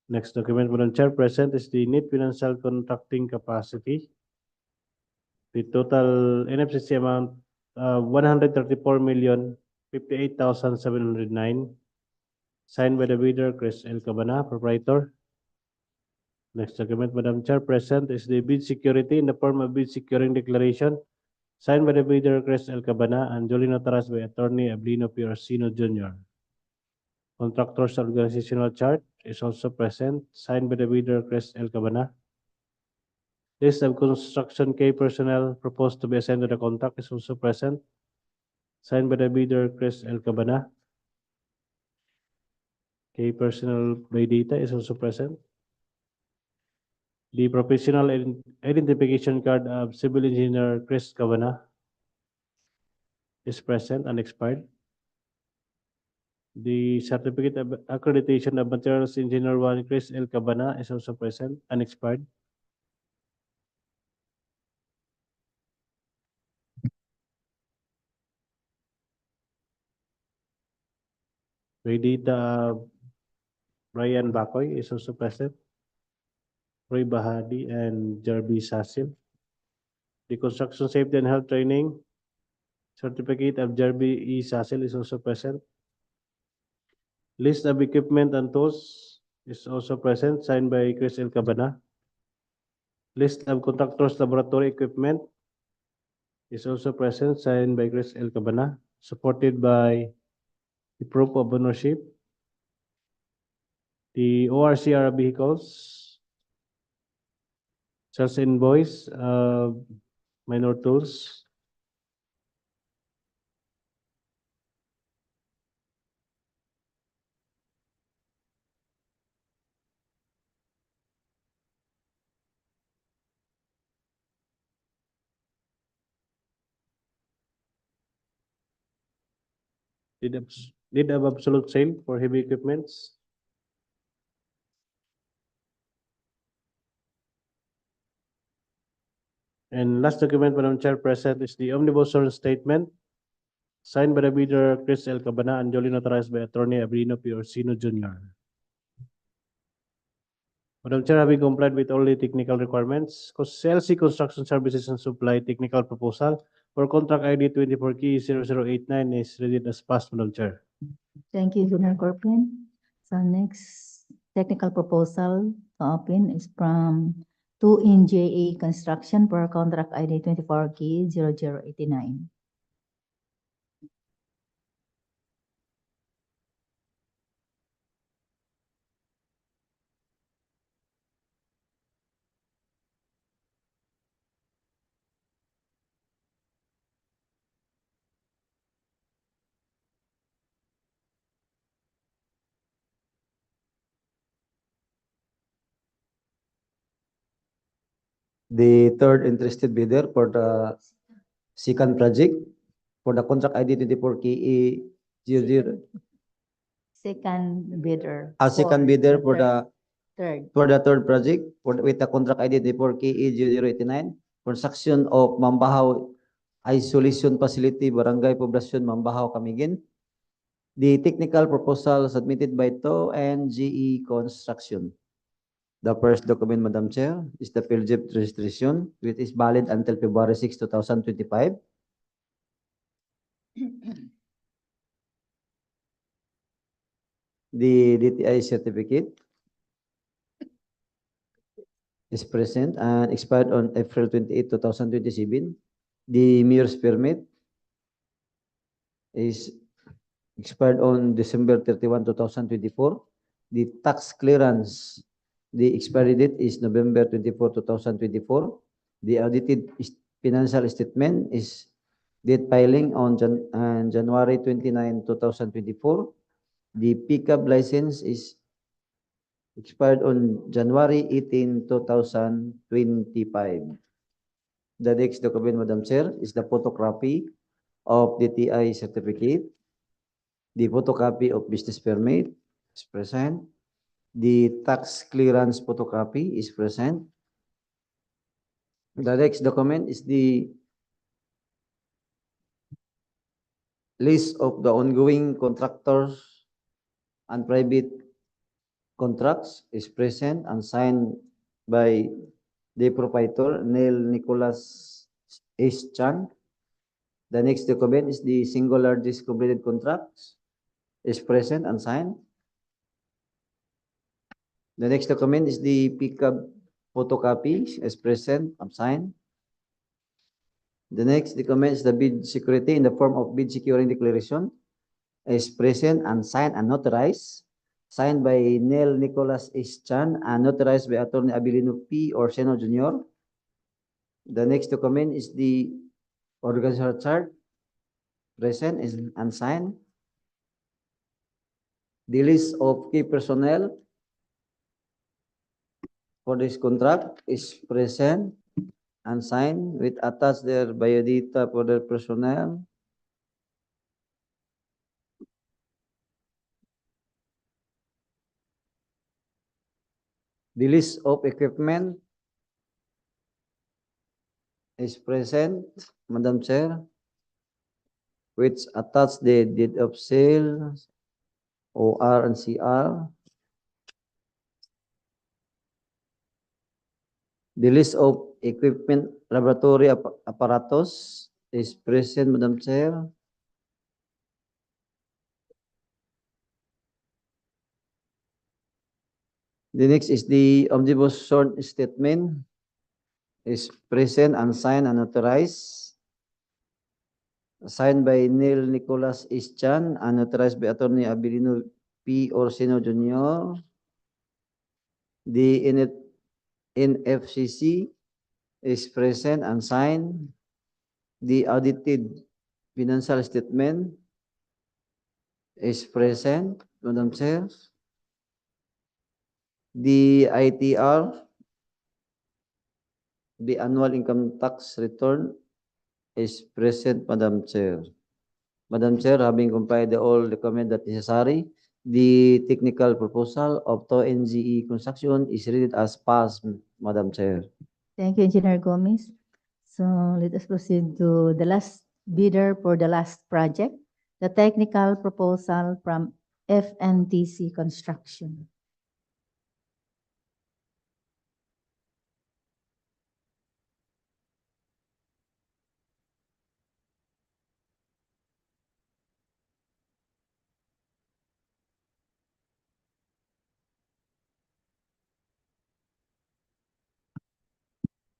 Next document, Madam Chair, present is the net financial contracting capacity. The total NFCC amount 134,058,709, signed by the bidder Chris L. Cabana, proprietor. Next document, Madam Chair, present is the bid security in the form of bid securing declaration, signed by the bidder Chris L. Cabana and duly notarized by Attorney Ablino P. Orsino Jr. Contractor's organizational chart is also present, signed by the bidder Chris L. Cabana. List of construction K personnel proposed to be assigned to the contract is also present, signed by the bidder Chris L. Cabana. K personnel by data is also present. The professional identification card of civil engineer Chris Cabana is present and expired. The certificate of accreditation of materials engineer 1 Chris L. Cabana is also present and expired. By data Brian Bacoy is also present. Roy Bahadi and Jarby Sasil. The construction safety and health training certificate of Jarby E. Sasil is also present. List of equipment and tools is also present, signed by Chris L. Cabana. List of contractors laboratory equipment is also present, signed by Chris L. Cabana, supported by the proof of ownership, the ORCR vehicles, sales invoice, minor tools, deed of absolute sale for heavy equipments. And last document, Madam Chair, present is the omnibus sworn statement, signed by the bidder Chris L. Cabana and duly notarized by Attorney Abrino P. Orsino Jr. Madam Chair, having complied with all the technical requirements, CLC Construction Services and Supply technical proposal for contract ID 24K0089 is ready as passed, Madam Chair. Thank you, Engineer Corpin. So next technical proposal to open is from 2NJA Construction per contract ID 24K 0089. The third interested bidder for the second project for the contract ID 24KE 00, Second bidder. second bidder for the Third. third project with the contract ID 24KE 0089, construction of Mambajao Isolation Facility, Barangay Poblacion, Mambajao, Camiguin. The technical proposal submitted by TO and GE Construction. The first document, Madam Chair, is the PhilJEP registration, which is valid until February 6, 2025. The DTI certificate is present and expired on April 28, 2027. The mayor's permit is expired on December 31, 2024. The tax clearance, the expiry date is November 24, 2024. The audited financial statement is date filing on January 29, 2024. The pickup license is expired on January 18, 2025. The next document, Madam Chair, is the photocopy of the TI certificate. The photocopy of business permit is present. The tax clearance photocopy is present. The next document is the list of the ongoing contractors and private contracts is present and signed by the proprietor, Neil Nicholas H. Chan. The next document is the single largest completed contracts is present and signed. The next document is the pickup photocopy is present and signed. The next document is the bid security in the form of bid securing declaration is present and signed and notarized. Signed by Neil Nicholas H. Chan and notarized by Attorney Abilino P. Orseno Jr. The next document is the organizational chart present is and signed. The list of key personnel for this contract is present and signed with attached their biodata for their personnel. The list of equipment is present, Madam Chair, which attached the deed of sale, OR and CR. The list of equipment laboratory apparatus is present, Madam Chair. The next is the omnibus short statement is present and signed and authorized. Signed by Neil Nicholas H. Chan and authorized by Attorney Abilino P. Orsino Jr. The NFCC is present and signed. The audited financial statement is present, Madam Chair. The ITR, the annual income tax return is present, Madam Chair. Madam Chair, having complied the all document that is necessary, the technical proposal of TONGE construction is read as passed, Madam Chair. Thank you, Engineer Gomez. So let us proceed to the last bidder for the last project, the technical proposal from FNTC Construction.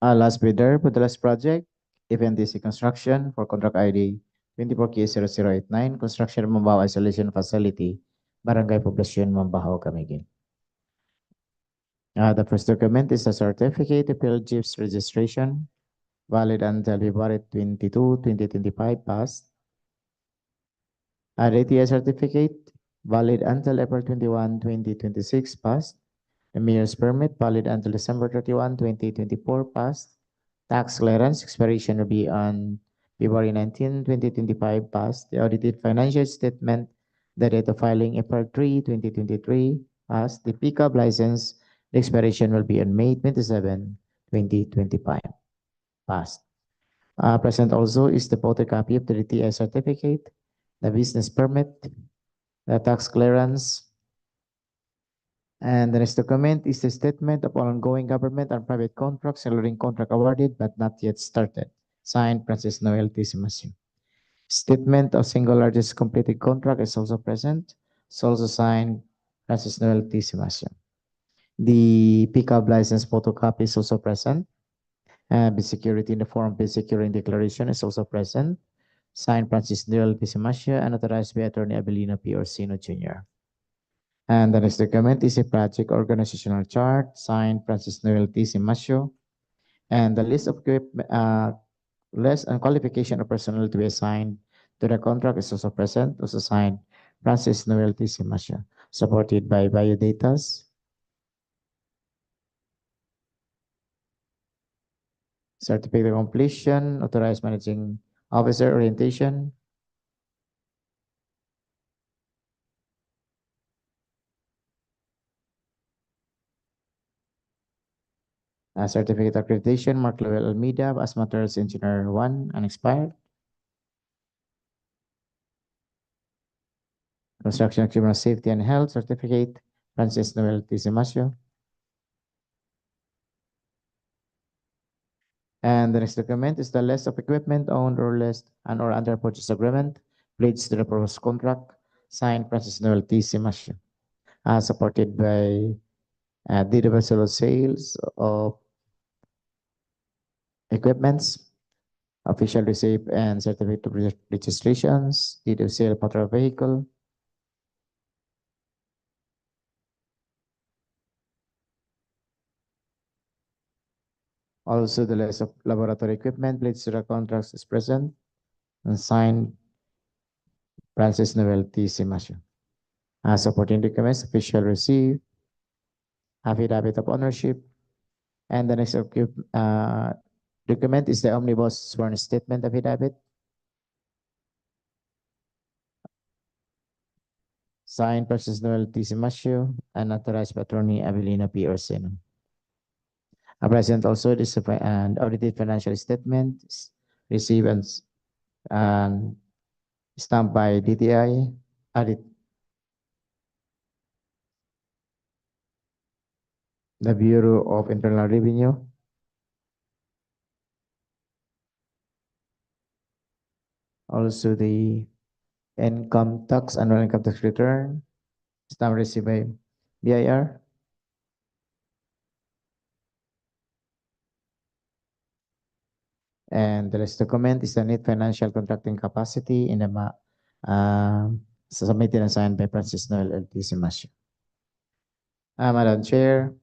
Last bidder, Pudalas Project, FNDC Construction for contract ID 24K0089, construction of Mambao Isolation Facility, Barangay Poblacion, Mambajao, Camiguin. The first document is a certificate of PLGIF's registration, valid until February 22, 2025, passed. The ATI certificate, valid until April 21, 2026, passed. The mayor's permit, valid until December 31, 2024, passed. Tax clearance expiration will be on February 19, 2025, passed. The audited financial statement, the date of filing April 3, 2023, passed. The pickup license, the expiration will be on May 27, 2025, passed. Present also is the photocopy of the DTI certificate, the business permit, the tax clearance, and the next document is the statement of ongoing government and private contracts, including contract awarded but not yet started. Signed, Francis Noel T. Simasio. Statement of single largest completed contract is also present. It's also signed, Francis Noel T. Simasio. The pickup license photocopy is also present. The security in the form of the security declaration is also present. Signed, Francis Noel T. Simasio, and authorized by Attorney Abelino P. Orsino Jr. And the next document is a project organizational chart, signed Francis Noel T. Simasio. And the list of list and qualification of personnel to be assigned to the contract is also present, also signed Francis Noel T. Simasio, supported by Biodatas, certificate of completion, authorized managing officer orientation, certificate of accreditation, Mark Lowell Almeida, as Materials Engineer 1, unexpired. Construction of Criminal Safety and Health certificate, Francis Noel T. Simasio. And the next document is the list of equipment owned or leased and or under purchase agreement, pledged to the proposed contract, signed Francis Noel T. Simasio, supported by deed of sales of equipments, official receipt and certificate of registrations, deed of sale of motor vehicle, also the list of laboratory equipment pledged to the contracts is present and signed Francis Noel T. Simasio. Supporting documents, official receipt, affidavit of ownership, and the next document is the omnibus sworn statement affidavit, signed Francis Noel T. Simasio and authorized by Attorney Avelino P. Orsino. Present also is an audited financial statement received and stamped by DTI, the Bureau of Internal Revenue, also the income tax, annual income tax return, stamp received by BIR, and the last document is the net financial contracting capacity in the submitted and signed by Francis Noel L. T. Simasio. Madam Chair,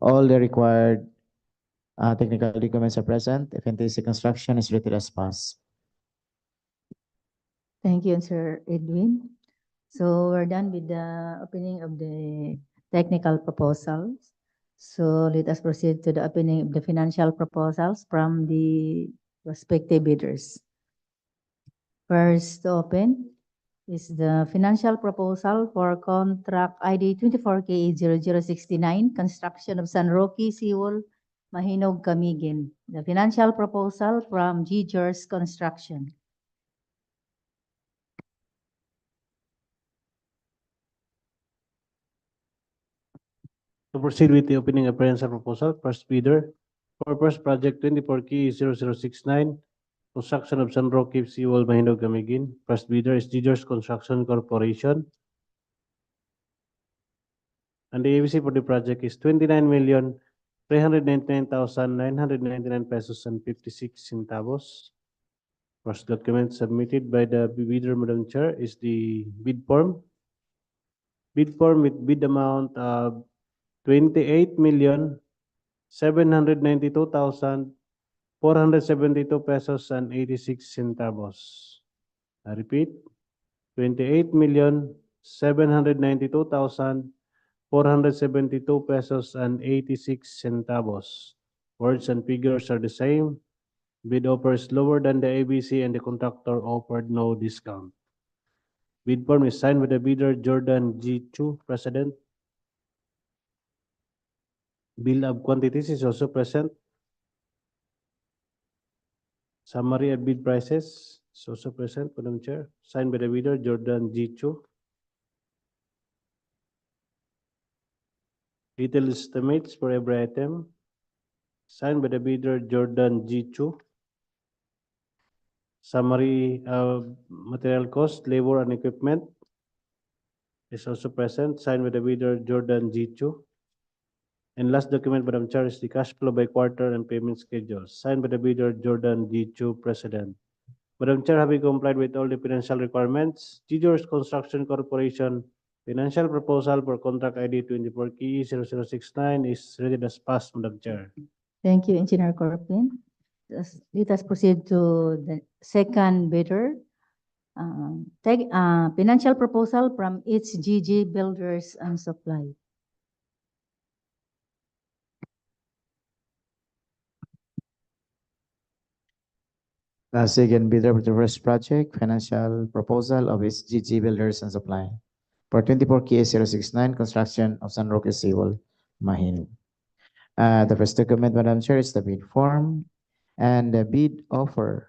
all the required technical documents are present. FNTC construction is rated as passed. Thank you, Sir Edwin. So we're done with the opening of the technical proposals. So let us proceed to the opening of the financial proposals from the respective bidders. First to open is the financial proposal for contract ID 24K0069, construction of San Roque, Seawall, Mahinog, Camiguin. The financial proposal from G-Jers Construction. To proceed with the opening appraisal proposal, first bidder, for first project 24K0069, construction of San Roque, Seawall, Mahinog, Camiguin. First bidder is Gigers Construction Corporation. And the ABC for the project is 29,000,000 399,999 pesos and 56 centavos. First document submitted by the bidder, Madam Chair, is the bid form. Bid form with bid amount of 28,792,472 pesos and 86 centavos. I repeat, 28,792,472 pesos and 86 centavos. Words and figures are the same. Bid offer is lower than the ABC and the contractor offered no discount. Bid form is signed by the bidder Jordan G. Chu, President. Bill of quantities is also present. Summary of bid prices is also present, Madam Chair. Signed by the bidder Jordan G. Chu. Detailed estimates for every item. Signed by the bidder Jordan G. Chu. Summary of material cost, labor, and equipment is also present. Signed by the bidder Jordan G. Chu. And last document, Madam Chair, is the cash flow by quarter and payment schedule, signed by the bidder Jordan G. Chu, President. Madam Chair, having complied with all the financial requirements, Teachers Construction Corporation financial proposal for contract ID 24KE0069 is rated as passed, Madam Chair. Thank you, Engineer Corpin. Let us proceed to the second bidder. Financial proposal from HGG Builders and Supply. Second bidder for the first project, financial proposal of SGG Builders and Supply for 24KA069 construction of San Roque Seawall, Mahinog. The first document, Madam Chair, is the bid form, and the bid offer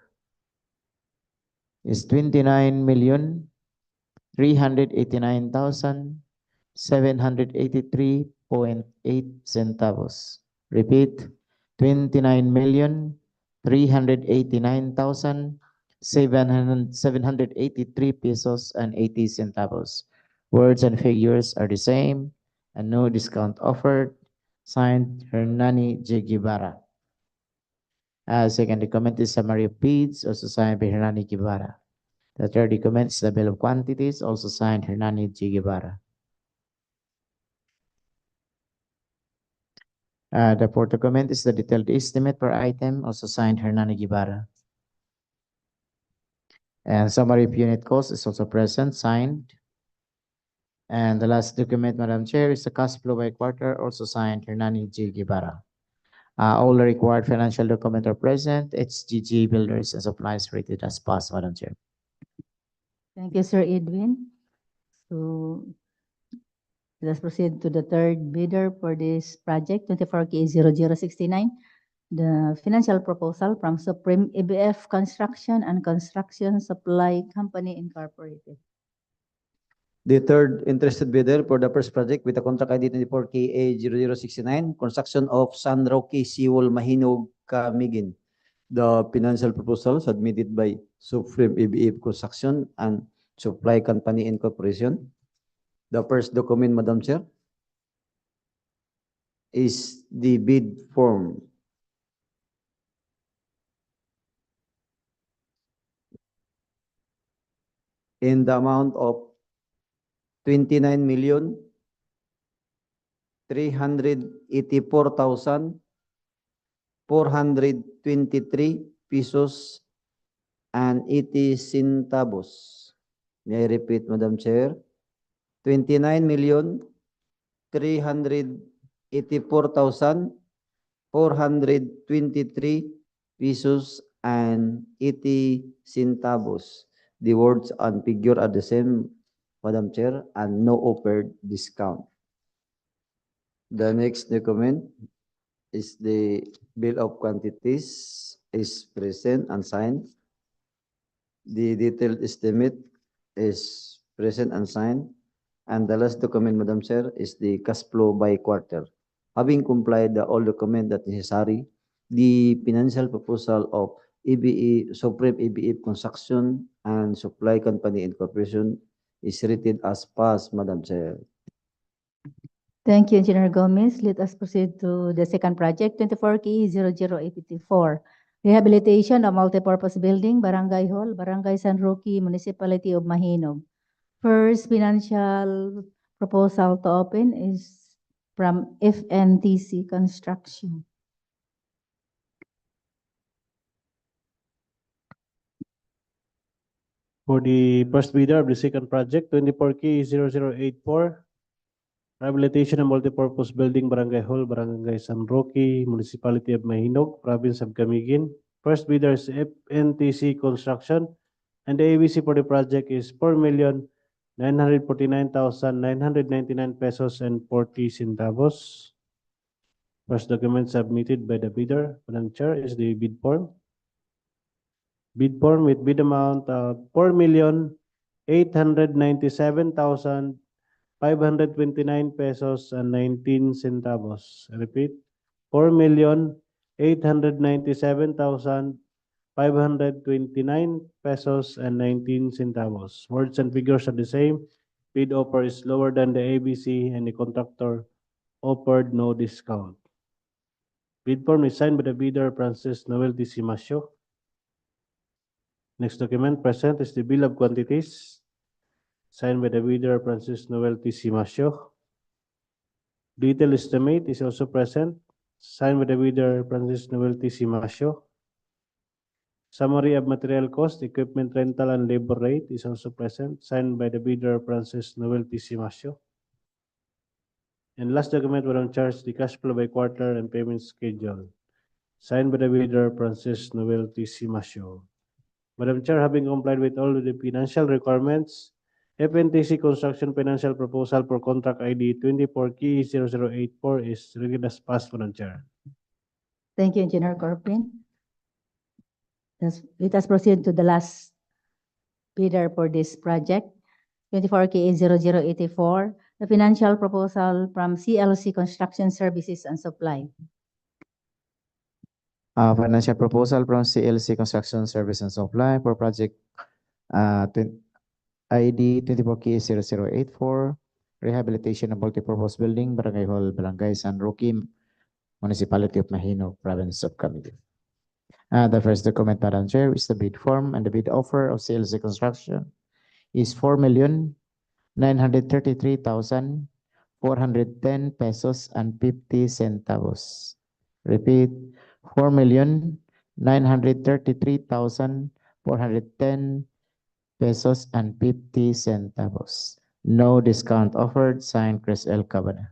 is 29,389,783.8 centavos. Repeat, 29,389,783 pesos and 80 centavos. Words and figures are the same and no discount offered. Signed, Hernani J. Guevara. Second document is summary of bids, also signed by Hernani Guevara. The third document is the bill of quantities, also signed Hernani J. Guevara. The fourth document is the detailed estimate per item, also signed Hernani Guevara. And summary of unit cost is also present, signed. And the last document, Madam Chair, is the cash flow by quarter, also signed Hernani J. Guevara. All the required financial documents are present. HGG Builders and Supplies rated as passed, Madam Chair. Thank you, Sir Edwin. So let's proceed to the third bidder for this project, 24K0069. The financial proposal from Supreme EBF Construction and Construction Supply Company Incorporated. The third interested bidder for the first project with the contract ID 24KA0069, construction of San Roque Seawall, Mahinog, Camiguin. The financial proposal submitted by Supreme EBF Construction and Supply Company Incorporation. The first document, Madam Chair, is the bid form. In the amount of 29,384,423 pesos and 80 centavos. May I repeat, Madam Chair? 29,384,423 pesos and 80 centavos. The words and figure are the same, Madam Chair, and no offered discount. The next document is the bill of quantities is present and signed. The detailed estimate is present and signed. And the last document, Madam Chair, is the cash flow by quarter. Having complied the all document that necessary, the financial proposal of Supreme EBF Construction and Supply Company Incorporation is rated as passed, Madam Chair. Thank you, Engineer Gomez. Let us proceed to the second project, 24K00884. Rehabilitation of multipurpose building, Barangay Hall, Barangay San Roque, Municipality of Mahinog. First financial proposal to open is from FNTC Construction. For the first bidder of the second project, 24K0084, rehabilitation of multipurpose building, Barangay Hall, Barangay San Roque, Municipality of Mahinog, Province of Camiguin. First bidder is FNTC Construction, and the ABC for the project is 4,949,999 pesos and 40 centavos. First document submitted by the bidder, Madam Chair, is the bid form. Bid form with bid amount of 4,897,529 pesos and 19 centavos. I repeat, 4,897,529 pesos and 19 centavos. Words and figures are the same. Bid offer is lower than the ABC and the contractor offered no discount. Bid form is signed by the bidder, Francis Noel T. Simasio. Next document present is the bill of quantities, signed by the bidder, Francis Noel T. Simasio. Detail estimate is also present, signed by the bidder, Francis Noel T. Simasio. Summary of material cost, equipment rental, and labor rate is also present, signed by the bidder, Francis Noel T. Simasio. And last document, Madam Chair, the cash flow by quarter and payment schedule, signed by the bidder, Francis Noel T. Simasio. Madam Chair, having complied with all of the financial requirements, FNTC Construction Financial Proposal for Contract ID 24K0084 is read as passed, Madam Chair. Thank you, Engineer Corpin. Let us proceed to the last bidder for this project, 24K00884, the financial proposal from CLC Construction Services and Supply. Financial proposal from CLC Construction Service and Supply for project ID 24K0084, rehabilitation of multipurpose building, Barangay Hall, Barangay San Roque, Municipality of Mahinog, Province of Camiguin. The first document, Madam Chair, is the bid form, and the bid offer of CLC Construction is 4,933,410 pesos and 50 centavos. Repeat, 4,933,410 pesos and 50 centavos. No discount offered, signed Chris L. Cabana.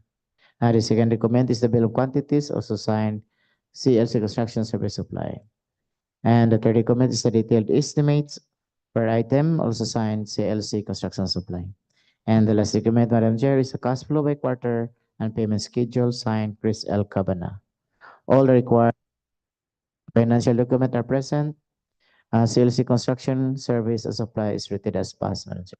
The second document is the bill of quantities, also signed CLC Construction Service Supply. And the third document is the detailed estimates per item, also signed CLC Construction Supply. And the last document, Madam Chair, is the cash flow by quarter and payment schedule, signed Chris L. Cabana. All the required financial documents are present. CLC Construction Service and Supply is rated as passed, Madam Chair.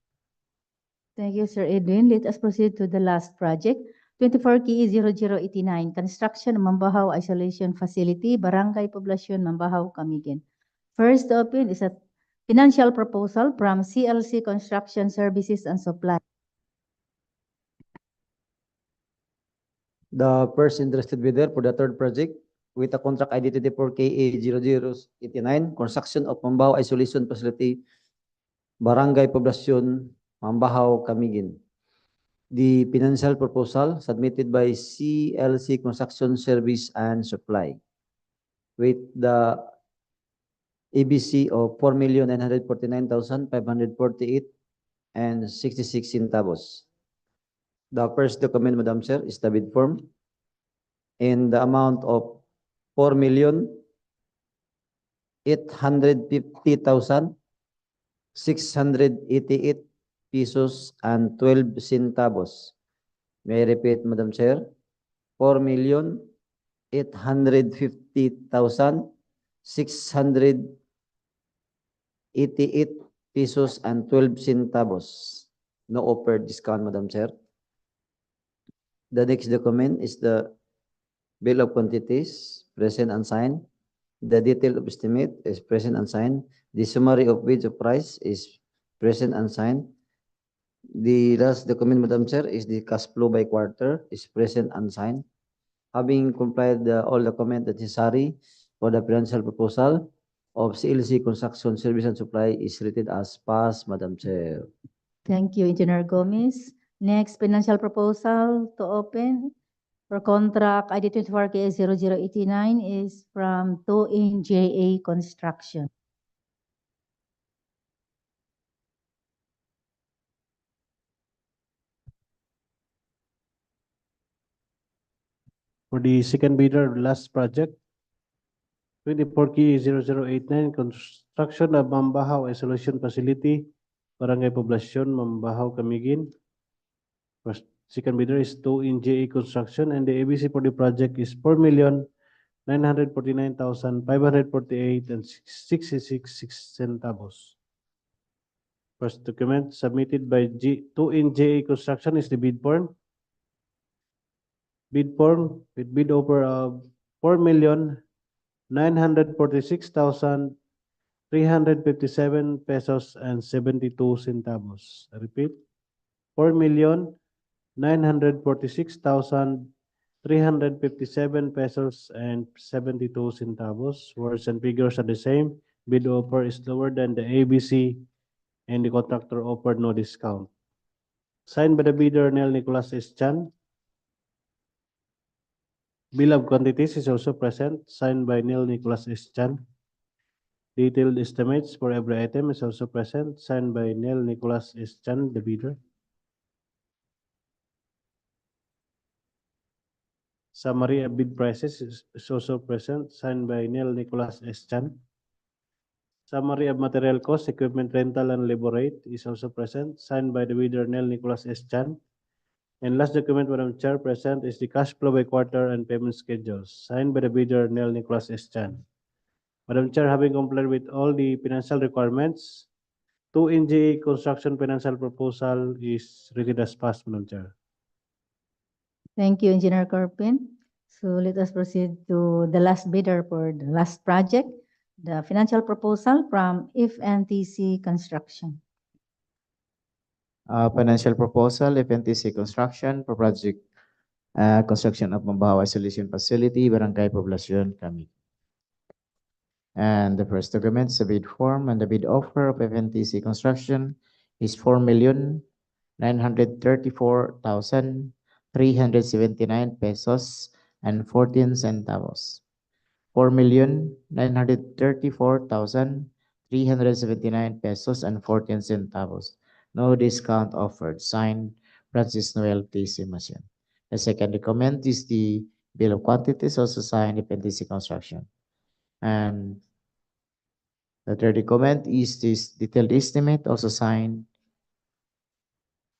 Thank you, Sir Edwin. Let us proceed to the last project, 24K0089, construction of Mambajao Isolation Facility, Barangay Poblacion, Mambajao, Camiguin. First to open is a financial proposal from CLC Construction Services and Supply. The first interested bidder for the third project with a contract ID 24KA0089, construction of Mambajao Isolation Facility, Barangay Poblacion, Mambajao, Camiguin. The financial proposal submitted by CLC Construction Service and Supply with the ABC of 4,949,548 and 66 centavos. The first document, Madam Chair, is the bid form in the amount of 4,850,688 pesos and 12 centavos. May I repeat, Madam Chair? 4,850,688 pesos and 12 centavos. No offered discount, Madam Chair. The next document is the bill of quantities, present and signed. The detail of estimate is present and signed. The summary of bids of price is present and signed. The last document, Madam Chair, is the cash flow by quarter is present and signed. Having complied all documents necessary for the financial proposal of CLC Construction Service and Supply is rated as passed, Madam Chair. Thank you, Engineer Gomez. Next, financial proposal to open for contract ID 24K0089 is from 2NJA Construction. For the second bidder, last project, 24K0089, construction of Mambajao Isolation Facility, Barangay Poblacion, Mambajao, Camiguin. First, second bidder is 2NJA Construction, and the ABC for the project is 4,949,548 and 66 centavos. First document submitted by 2NJA Construction is the bid form. Bid form with bid offer of 4,946,357 pesos and 72 centavos. I repeat, 4,946,357 pesos and 72 centavos. Words and figures are the same. Bid offer is lower than the ABC and the contractor offered no discount. Signed by the bidder Nel Nicolas S. Chan. Bill of quantities is also present, signed by Neil Nicholas S. Chan. Detailed estimates for every item is also present, signed by Neil Nicholas S. Chan, the bidder. Summary of bid prices is also present, signed by Neil Nicholas S. Chan. Summary of material cost, equipment rental, and labor rate is also present, signed by the bidder Neil Nicholas S. Chan. And last document, Madam Chair, present is the cash flow by quarter and payment schedules, signed by the bidder Neil Nicholas S. Chan. Madam Chair, having complied with all the financial requirements, 2NJA construction financial proposal is rated as passed, Madam Chair. Thank you, Engineer Corpin. So let us proceed to the last bidder for the last project, the financial proposal from FNTC Construction. Financial proposal, FNTC Construction for project construction of Mambajao Isolation Facility, Barangay Poblacion, Camiguin. And the first document is the bid form, and the bid offer of FNTC Construction is 4,934,379 pesos and 14 centavos. 4,934,379 pesos and 14 centavos. No discount offered. Signed, Francis Noel T. Simasion. The second document is the bill of quantities, also signed FNTC Construction. And the third document is this detailed estimate, also signed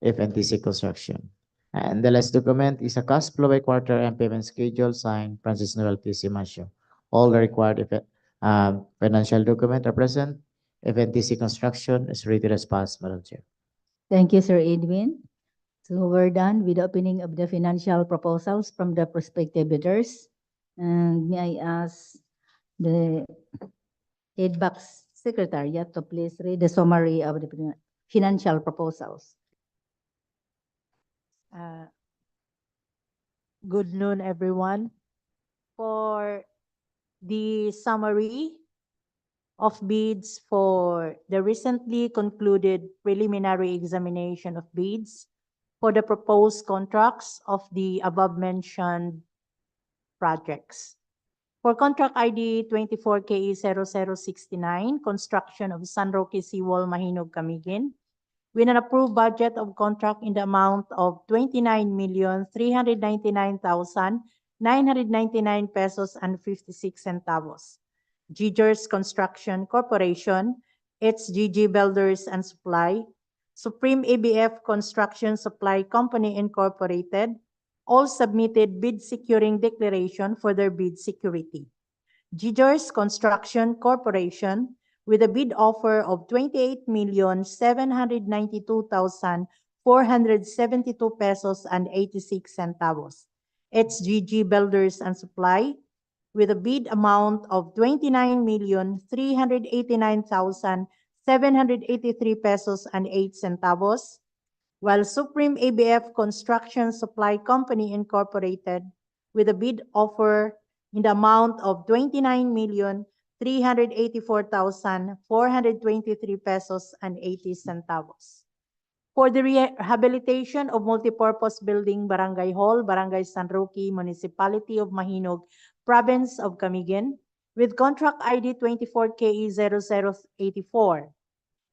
FNTC Construction. And the last document is a cash flow by quarter and payment schedule, signed Francis Noel T. Simasion. All the required financial documents are present. FNTC Construction is rated as passed, Madam Chair. Thank you, Sir Edwin. So we're done with the opening of the financial proposals from the prospective bidders. And may I ask the head box secretariat to please read the summary of the financial proposals. Good noon, everyone. For the summary of bids for the recently concluded preliminary examination of bids for the proposed contracts of the above-mentioned projects. For contract ID 24KE0069, construction of San Roque Seawall, Mahinog, Camiguin, with an approved budget of contract in the amount of 29,399,999 pesos and 56 centavos. Gigers Construction Corporation, HGG Builders and Supply, Supreme ABF Construction Supply Company Incorporated, all submitted bid securing declaration for their bid security. Gigers Construction Corporation, with a bid offer of 28,792,472 pesos and 86 centavos. HGG Builders and Supply, with a bid amount of 29,389,783 pesos and 8 centavos. while Supreme ABF Construction Supply Company Incorporated with a bid offer in the amount of 29,384,423 pesos and 80 centavos. For the rehabilitation of multipurpose building Barangay Hall, Barangay San Roque, Municipality of Mahinog, Province of Camiguin, with contract ID 24KE0084.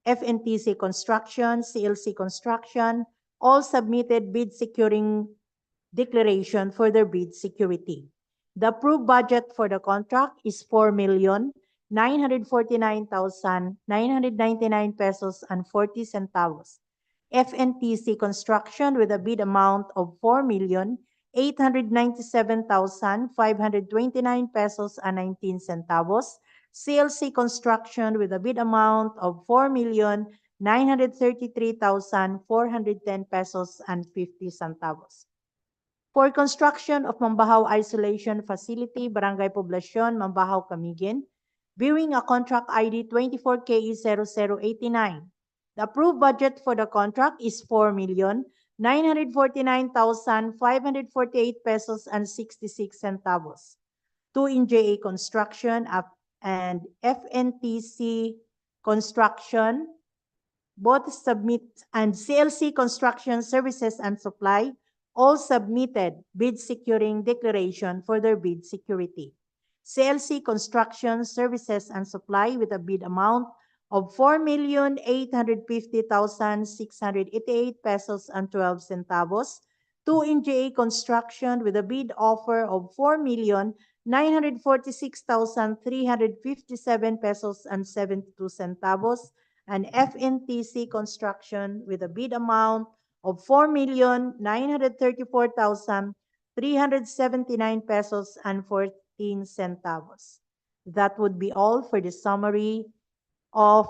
FNTC Construction, CLC Construction, all submitted bid securing declaration for their bid security. The approved budget for the contract is 4,949,999 pesos and 40 centavos. FNTC Construction with a bid amount of 4,897,529 pesos and 19 centavos. CLC Construction with a bid amount of 4,933,410 pesos and 50 centavos. For construction of Mambajao Isolation Facility, Barangay Poblacion, Mambajao, Camiguin, viewing a contract ID 24KE0089. The approved budget for the contract is 4,949,548 pesos and 66 centavos. 2NJA Construction and FNTC Construction both submit, and CLC Construction Services and Supply all submitted bid securing declaration for their bid security. CLC Construction Services and Supply with a bid amount of 4,850,688 pesos and 12 centavos. 2NJA Construction with a bid offer of 4,946,357 pesos and 72 centavos. And FNTC Construction with a bid amount of 4,934,379 pesos and 14 centavos. That would be all for the summary of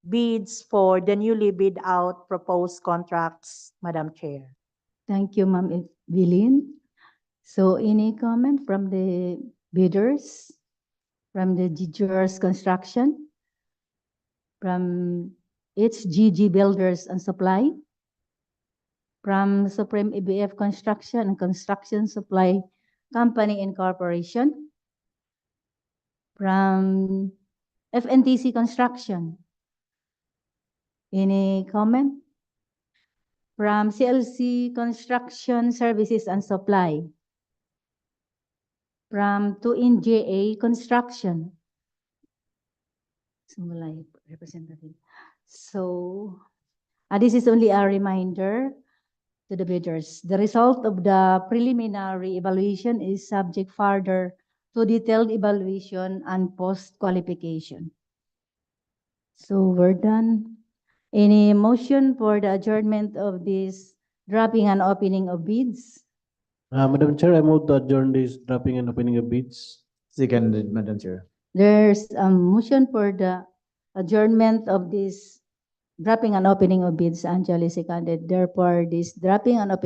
bids for the newly bid out proposed contracts, Madam Chair. Thank you, Ma'am Evelyn. So any comment from the bidders, from the Jujors Construction, from HGG Builders and Supply, from Supreme ABF Construction and Construction Supply Company Incorporation, from FNTC Construction. Any comment? From CLC Construction Services and Supply. From 2NJA Construction. So, representative. So, this is only a reminder to the bidders. The result of the preliminary evaluation is subject further to detailed evaluation and post-qualification. So we're done. Any motion for the adjournment of this dropping and opening of bids? Madam Chair, I move to adjourn this dropping and opening of bids. Seconded, Madam Chair. There's a motion for the adjournment of this dropping and opening of bids. Angeli seconded. Therefore, this dropping and opening